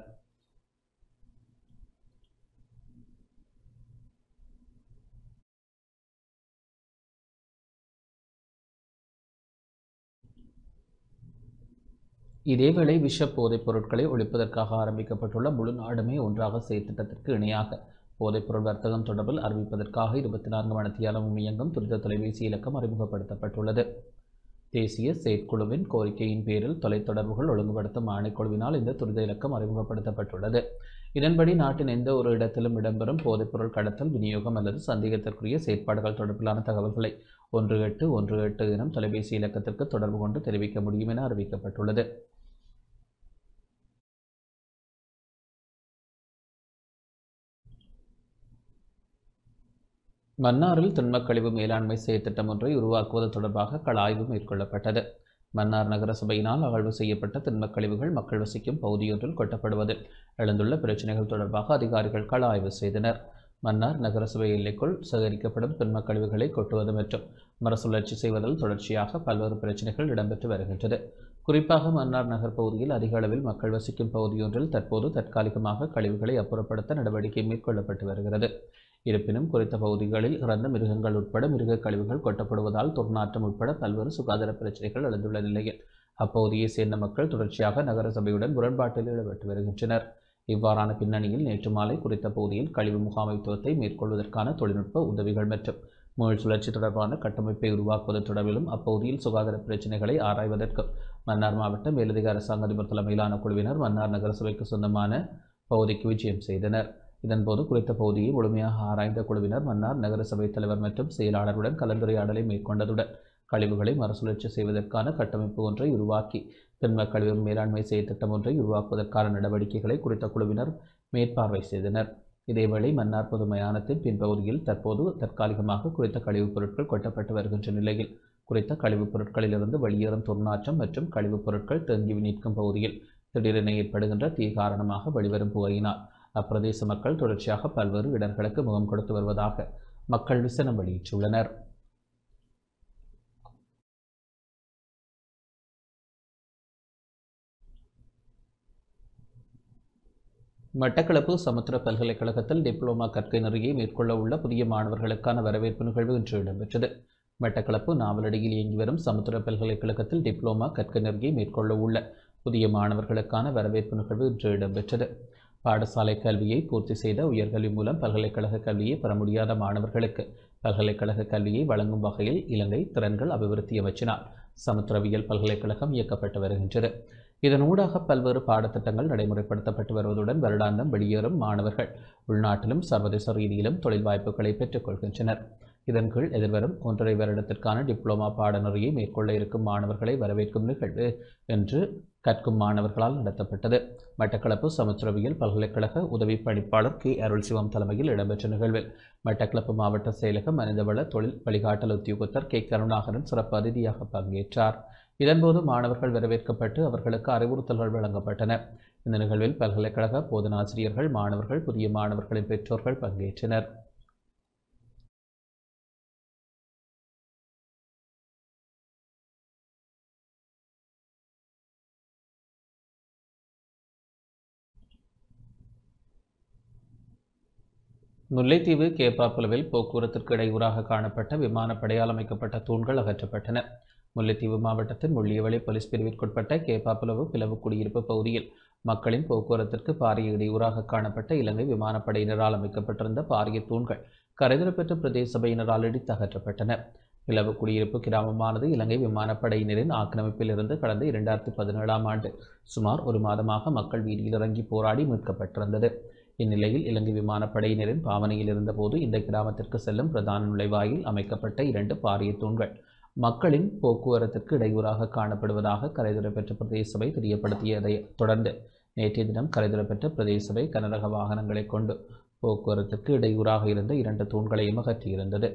இதேவேளை விஷ போதைப் பொருட்களை ஒழிப்பதற்காக ஆரம்பிக்கப்பட்டுள்ள முழு நாடுமே ஒன்றாக செயற்திட்டத்திற்கு இணையாக போதைப்பொருள் வர்த்தகம் தொடர்பில் அறிவிப்பதற்காக 24 மணித்தியாலமும் இயங்கும் துரித தொலைபேசி இலக்கம் அறிமுகப்படுத்தப்பட்டுள்ளது. தேசிய செயற்குழுவின் கோரிக்கையின் பேரில் தொலைத்தொடர்புகள் ஒழுங்குபடுத்தும் ஆணைக்குழுவினால் இந்த துரித இலக்கம் அறிமுகப்படுத்தப்பட்டுள்ளது. இதன்படி நாட்டின் எந்த ஒரு இடத்திலும் இடம்பெறும் போதைப்பொருள் கடத்தல், விநியோகம் அல்லது சந்தேகத்திற்குரிய செயற்பாடுகள் தொடர்பிலான தகவல்களை 1818 எனும் தொலைபேசி இலக்கத்திற்கு தொடர்பு கொண்டு தெரிவிக்க முடியும் என அறிவிக்கப்பட்டுள்ளது. மன்னாரில் திண்மக்கழிவு மேலாண்மை செயற்திட்டம் ஒன்றை உருவாக்குவது தொடர்பாக கள ஆய்வு மேற்கொள்ளப்பட்டது. மன்னார் நகர சபையினால் அகழ்வு செய்யப்பட்ட திண்மக்கழிவுகள் மக்கள் வசிக்கும் பகுதியொன்றில் கொட்டப்படுவதில் எழுந்துள்ள பிரச்சினைகள் தொடர்பாக அதிகாரிகள் கள ஆய்வு செய்தனர். மன்னார் நகர சபை எல்லைக்குள் சேகரிக்கப்படும் திண்மக்கழிவுகளை கொட்டுவது மற்றும் மறுசுழற்சி செய்வதில் தொடர்ச்சியாக பல்வேறு பிரச்சினைகள் இடம்பெற்று வருகின்றது. குறிப்பாக மன்னார் நகர் பகுதியில் அதிக அளவில் மக்கள் வசிக்கும் பகுதியொன்றில் தற்போது தற்காலிகமாக கழிவுகளை அப்புறப்படுத்த நடவடிக்கை மேற்கொள்ளப்பட்டு வருகிறது. இருப்பினும் குறித்த பகுதிகளில் இறந்த மிருகங்கள் உட்பட மிருக கழிவுகள் கொட்டப்படுவதால் துர்நாற்றம் உட்பட பல்வேறு சுகாதார பிரச்சினைகள் எழுந்துள்ள நிலையில் அப்பகுதியை சேர்ந்த மக்கள் தொடர்ச்சியாக நகர சபையுடன் முரண்பாட்டில் ஈடுபட்டு வருகின்றனர். இவ்வாறான பின்னணியில் நேற்று மாலை குறித்த பகுதியில் கழிவு முகாமைத்துவத்தை மேற்கொள்வதற்கான தொழில்நுட்ப உதவிகள் மற்றும் மீள் சுழற்சி தொடர்பான கட்டமைப்பை உருவாக்குவது தொடர்பிலும் அப்பகுதியில் சுகாதார பிரச்சினைகளை ஆராய்வதற்கு மன்னார் மாவட்ட மேலதிக அரசாங்க அதிபர் தலைமையிலான குழுவினர் மன்னார் நகர சபைக்கு சொந்தமான பகுதிக்கு விஜயம் செய்தனர். இதன்போது குறித்த பகுதியை முழுமையாக ஆராய்ந்த குழுவினர் மன்னார் நகர சபை தலைவர் மற்றும் செயலாளருடன் கலந்துரையாடலை மேற்கொண்டதுடன் கழிவுகளை மறுசுழற்சி செய்வதற்கான கட்டமைப்பு ஒன்றை உருவாக்கி திண்ம கழிவு மேலாண்மை செயற்திட்டம் ஒன்றை உருவாக்குவதற்கான நடவடிக்கைகளை குறித்த குழுவினர் மேற்பார்வை செய்தனர். இதேவேளை மன்னார் பொது மயானத்தின் பின்பகுதியில் தற்போது தற்காலிகமாக குறித்த கழிவுப் பொருட்கள் கொட்டப்பட்டு வருகின்ற நிலையில் குறித்த கழிவுப் பொருட்களிலிருந்து வெளியேறும் துர்நாற்றம் மற்றும் கழிவுப் பொருட்கள் தேங்கி நிற்கும் பகுதியில் திடீரென ஏற்படுகின்ற தீ காரணமாக வெளிவரும் புகையினால் அப்பிரதேச மக்கள் தொடர்ச்சியாக பல்வேறு இடர்களுக்கு முகம் கொடுத்து வருவதாக மக்கள் விசனம் வெளியிட்டுள்ளனர். மட்டக்களப்பு சமுத்திர பல்கலைக்கழகத்தில் டிப்ளோமா கற்கை நெறியை மேற்கொள்ள உள்ள புதிய மாணவர்களுக்கான வரவேற்பு நிகழ்வு இன்று இடம்பெற்றது. மட்டக்களப்பு நாவலடியில் இயங்கி வரும் சமுத்திர பல்கலைக்கழகத்தில் டிப்ளோமா கற்கை நெறியை மேற்கொள்ள உள்ள புதிய மாணவர்களுக்கான வரவேற்பு நிகழ்வு இன்று இடம்பெற்றது. பாடசாலை கல்வியை பூர்த்தி செய்த உயர்கல்வி மூலம் பல்கலைக்கழக கல்வியை பெற முடியாத மாணவர்களுக்கு பல்கலைக்கழக கல்வியை வழங்கும் வகையில் இலங்கை திறன்கள் அபிவிருத்தி அமைச்சினால் சமுத்திரவியல் பல்கலைக்கழகம் இயக்கப்பட்டு வருகின்றது. இதனூடாக பல்வேறு பாடத்திட்டங்கள் நடைமுறைப்படுத்தப்பட்டு வருவதுடன் வருடாந்தம் வெளியேறும் மாணவர்கள் உள்நாட்டிலும் சர்வதேச ரீதியிலும் தொழில் வாய்ப்புகளை பெற்றுக் கொள்கின்றனர். இதன் கீழ் எதிர்வரும் 1.5 வருடத்திற்கான டிப்ளோமா பாடநெறியை மேற்கொள்ள இருக்கும் மாணவர்களை வரவேற்கும் நிகழ்வு இன்று கற்கும் மாணவர்களால் நடத்தப்பட்டது. மட்டக்களப்பு சமுத்திரவியல் பல்கலைக்கழக உதவி பணிப்பாளர் கே அருள்சிவம் தலைமையில் இடம்பெற்ற நிகழ்வில் மட்டக்களப்பு மாவட்ட செயலகம் மனிதவள தொழில் வழிகாட்டல் உத்தியோகத்தர் கே கருணாகரன் சிறப்பு அதிதியாக பங்கேற்றார். இதன்போது மாணவர்கள் வரவேற்கப்பட்டு அவர்களுக்கு அறிவுறுத்தல்கள் வழங்கப்பட்டன. இந்த நிகழ்வில் பல்கலைக்கழக போதனாசிரியர்கள், மாணவர்கள், புதிய மாணவர்களின் பெற்றோர்கள் பங்கேற்றனர். முல்லைத்தீவு கேப்பாப்புலவில் போக்குவரத்திற்கு இடையூறாக காணப்பட்ட விமானப்படையால் அமைக்கப்பட்ட தூண்கள் அகற்றப்பட்டன. முல்லைத்தீவு மாவட்டத்தின் முள்ளியவளை போலீஸ் பிரிவிற்குட்பட்ட கேப்பாப்புலவு பிளவு குடியிருப்பு பகுதியில் மக்களின் போக்குவரத்திற்கு பாரிய இடையூறாக காணப்பட்ட இலங்கை விமானப்படையினரால் அமைக்கப்பட்டிருந்த பாரிய தூண்கள் கரைதுரப்பெற்ற பிரதேச சபையினரால் இடித்து அகற்றப்பட்டன. பிளவு குடியிருப்பு கிராமமானது இலங்கை விமானப்படையினரின் ஆக்கிரமிப்பில் இருந்து கடந்த 2017ஆம் ஆண்டு சுமார் ஒரு மாதமாக மக்கள் வீதியில் இறங்கி போராடி மீட்கப்பட்டிருந்தது. இந்நிலையில் இலங்கை விமானப்படையினரின் பாவனையில் இருந்தபோது இந்த கிராமத்திற்கு செல்லும் பிரதான நுழைவாயில் அமைக்கப்பட்ட 2 பாரிய தூண்கள் மக்களின் போக்குவரத்திற்கு இடையூறாக காணப்படுவதாக கரைதுரப்பெற்ற பிரதேச சபை தெரியப்படுத்தியதை தொடர்ந்து நேற்றைய தினம் கரைதுரப்பெற்ற பிரதேச சபை கனரக வாகனங்களை கொண்டு போக்குவரத்திற்கு இடையூறாக இருந்த 2 தூண்களையும் அகற்றியிருந்தது.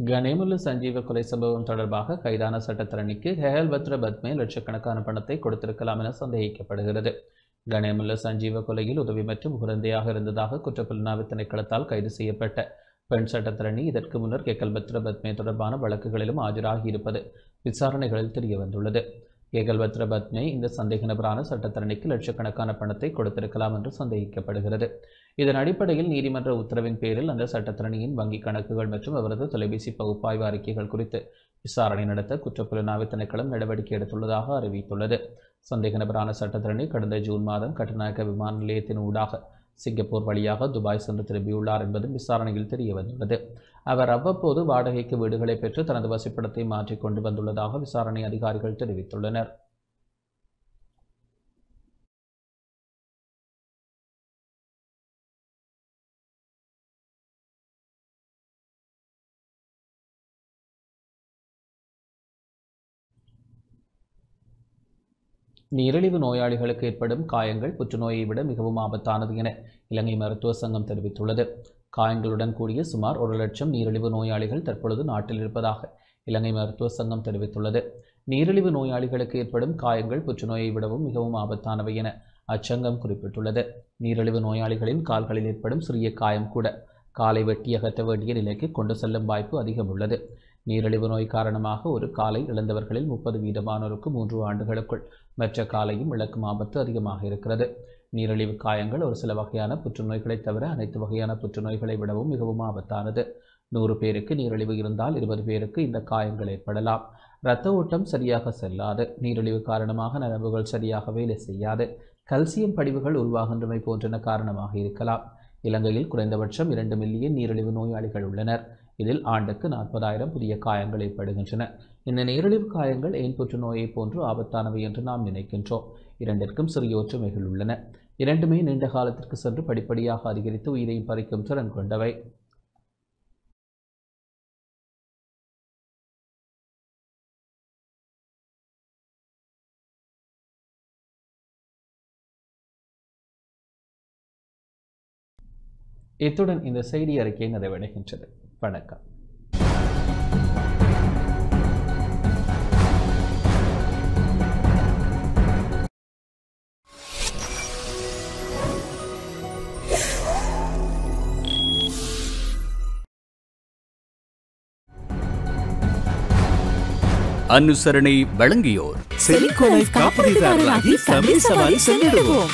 கனேமுல்ல சஞ்சீவ கொலை சம்பவம் தொடர்பாக கைதான சட்டத்தரணிக்கு ஹேல்பத்ர பத்மே லட்சக்கணக்கான பணத்தை கொடுத்திருக்கலாம் என சந்தேகிக்கப்படுகிறது. கனேமுல்ல சஞ்சீவ கொலையில் உதவி மற்றும் உகந்தையாக இருந்ததாக குற்றப்புலனாய்வு திணைக்களத்தால் கைது செய்யப்பட்ட பெண் சட்டத்தரணி இதற்கு முன்னர் கேகல்பத்ர பத்மே தொடர்பான வழக்குகளிலும் ஆஜராகி இருப்பது விசாரணைகளில் தெரிய வந்துள்ளது. கேகல்பத்ர பத்மே இந்த சந்தேக நபரான சட்டத்தரணிக்கு லட்சக்கணக்கான பணத்தை கொடுத்திருக்கலாம் என்று சந்தேகிக்கப்படுகிறது. இதன் அடிப்படையில் நீதிமன்ற உத்தரவின் பேரில் அந்த சட்டத்தரணியின் வங்கிக் கணக்குகள் மற்றும் அவரது தொலைபேசி பகுப்பாய்வு அறிக்கைகள் குறித்து விசாரணை நடத்த குற்றப்புலனாய்வு திணைக்களம் நடவடிக்கை எடுத்துள்ளதாக அறிவித்துள்ளது. சந்தேக நபரான சட்டத்தரணி கடந்த ஜூன் மாதம் கட்டுநாயக்க விமான நிலையத்தின் ஊடாக சிங்கப்பூர் வழியாக துபாய் சென்று திரும்பியுள்ளார் என்பதும் விசாரணையில் தெரிய வந்துள்ளது. அவர் அவ்வப்போது வாடகைக்கு வீடுகளை பெற்று தனது வசிப்பிடத்தை மாற்றிக் கொண்டு வந்துள்ளதாக விசாரணை அதிகாரிகள் தெரிவித்துள்ளனர். நீரிழிவு நோயாளிகளுக்கு ஏற்படும் காயங்கள் புற்றுநோயை விட மிகவும் ஆபத்தானது என இலங்கை மருத்துவ சங்கம் தெரிவித்துள்ளது. காயங்களுடன் கூடிய சுமார் 1 லட்சம் நீரிழிவு நோயாளிகள் தற்பொழுது நாட்டில் இருப்பதாக இலங்கை மருத்துவ சங்கம் தெரிவித்துள்ளது. நீரிழிவு நோயாளிகளுக்கு ஏற்படும் காயங்கள் புற்றுநோயை விடவும் மிகவும் ஆபத்தானவை என அச்சங்கம் குறிப்பிட்டுள்ளது. நீரிழிவு நோயாளிகளின் கால்களில் ஏற்படும் சிறிய காயம் கூட காலை வெட்டி அகற்ற வேண்டிய நிலைக்கு கொண்டு செல்லும் வாய்ப்பு அதிகம் உள்ளது. நீரிழிவு நோய் காரணமாக ஒரு காலை இழந்தவர்களில் 30% 3 ஆண்டுகளுக்குள் மற்ற காலையும் இழக்கும் ஆபத்து அதிகமாக இருக்கிறது. நீரிழிவு காயங்கள் ஒரு சில வகையான புற்றுநோய்களை தவிர அனைத்து வகையான புற்றுநோய்களை விடவும் மிகவும் ஆபத்தானது. 100 பேருக்கு நீரிழிவு இருந்தால் 20 பேருக்கு இந்த காயங்கள் ஏற்படலாம். இரத்த ஓட்டம் சரியாக செல்லாது, நீரிழிவு காரணமாக நரம்புகள் சரியாக வேலை செய்யாது, கல்சியம் படிவுகள் உருவாகின்றமை போன்றன காரணமாக இருக்கலாம். இலங்கையில் குறைந்தபட்சம் 2 மில்லியன் நீரிழிவு நோயாளிகள் உள்ளனர். இதில் ஆண்டுக்கு 40,000 புதிய காயங்கள் ஏற்படுகின்றன. இந்த நீரிழிவு காயங்கள் ஏன் புற்றுநோயை போன்று ஆபத்தானவை என்று நாம் நினைக்கின்றோம். இரண்டிற்கும் சிறிய ஒற்றுமைகள் உள்ளன. இரண்டுமே நீண்ட காலத்திற்கு சென்று படிப்படியாக அதிகரித்து உயிரையும் பறிக்கும் திறன் கொண்டவை. இத்துடன் இந்த செய்தி அறிக்கை நிறைவடைகின்றது. வணக்கம். அனுசரணை வழங்கியோர் செலிகோ லைஃப் காப்பீட்டுதாரராகி தமிழ் சவாரி சென்றிடுவோம்.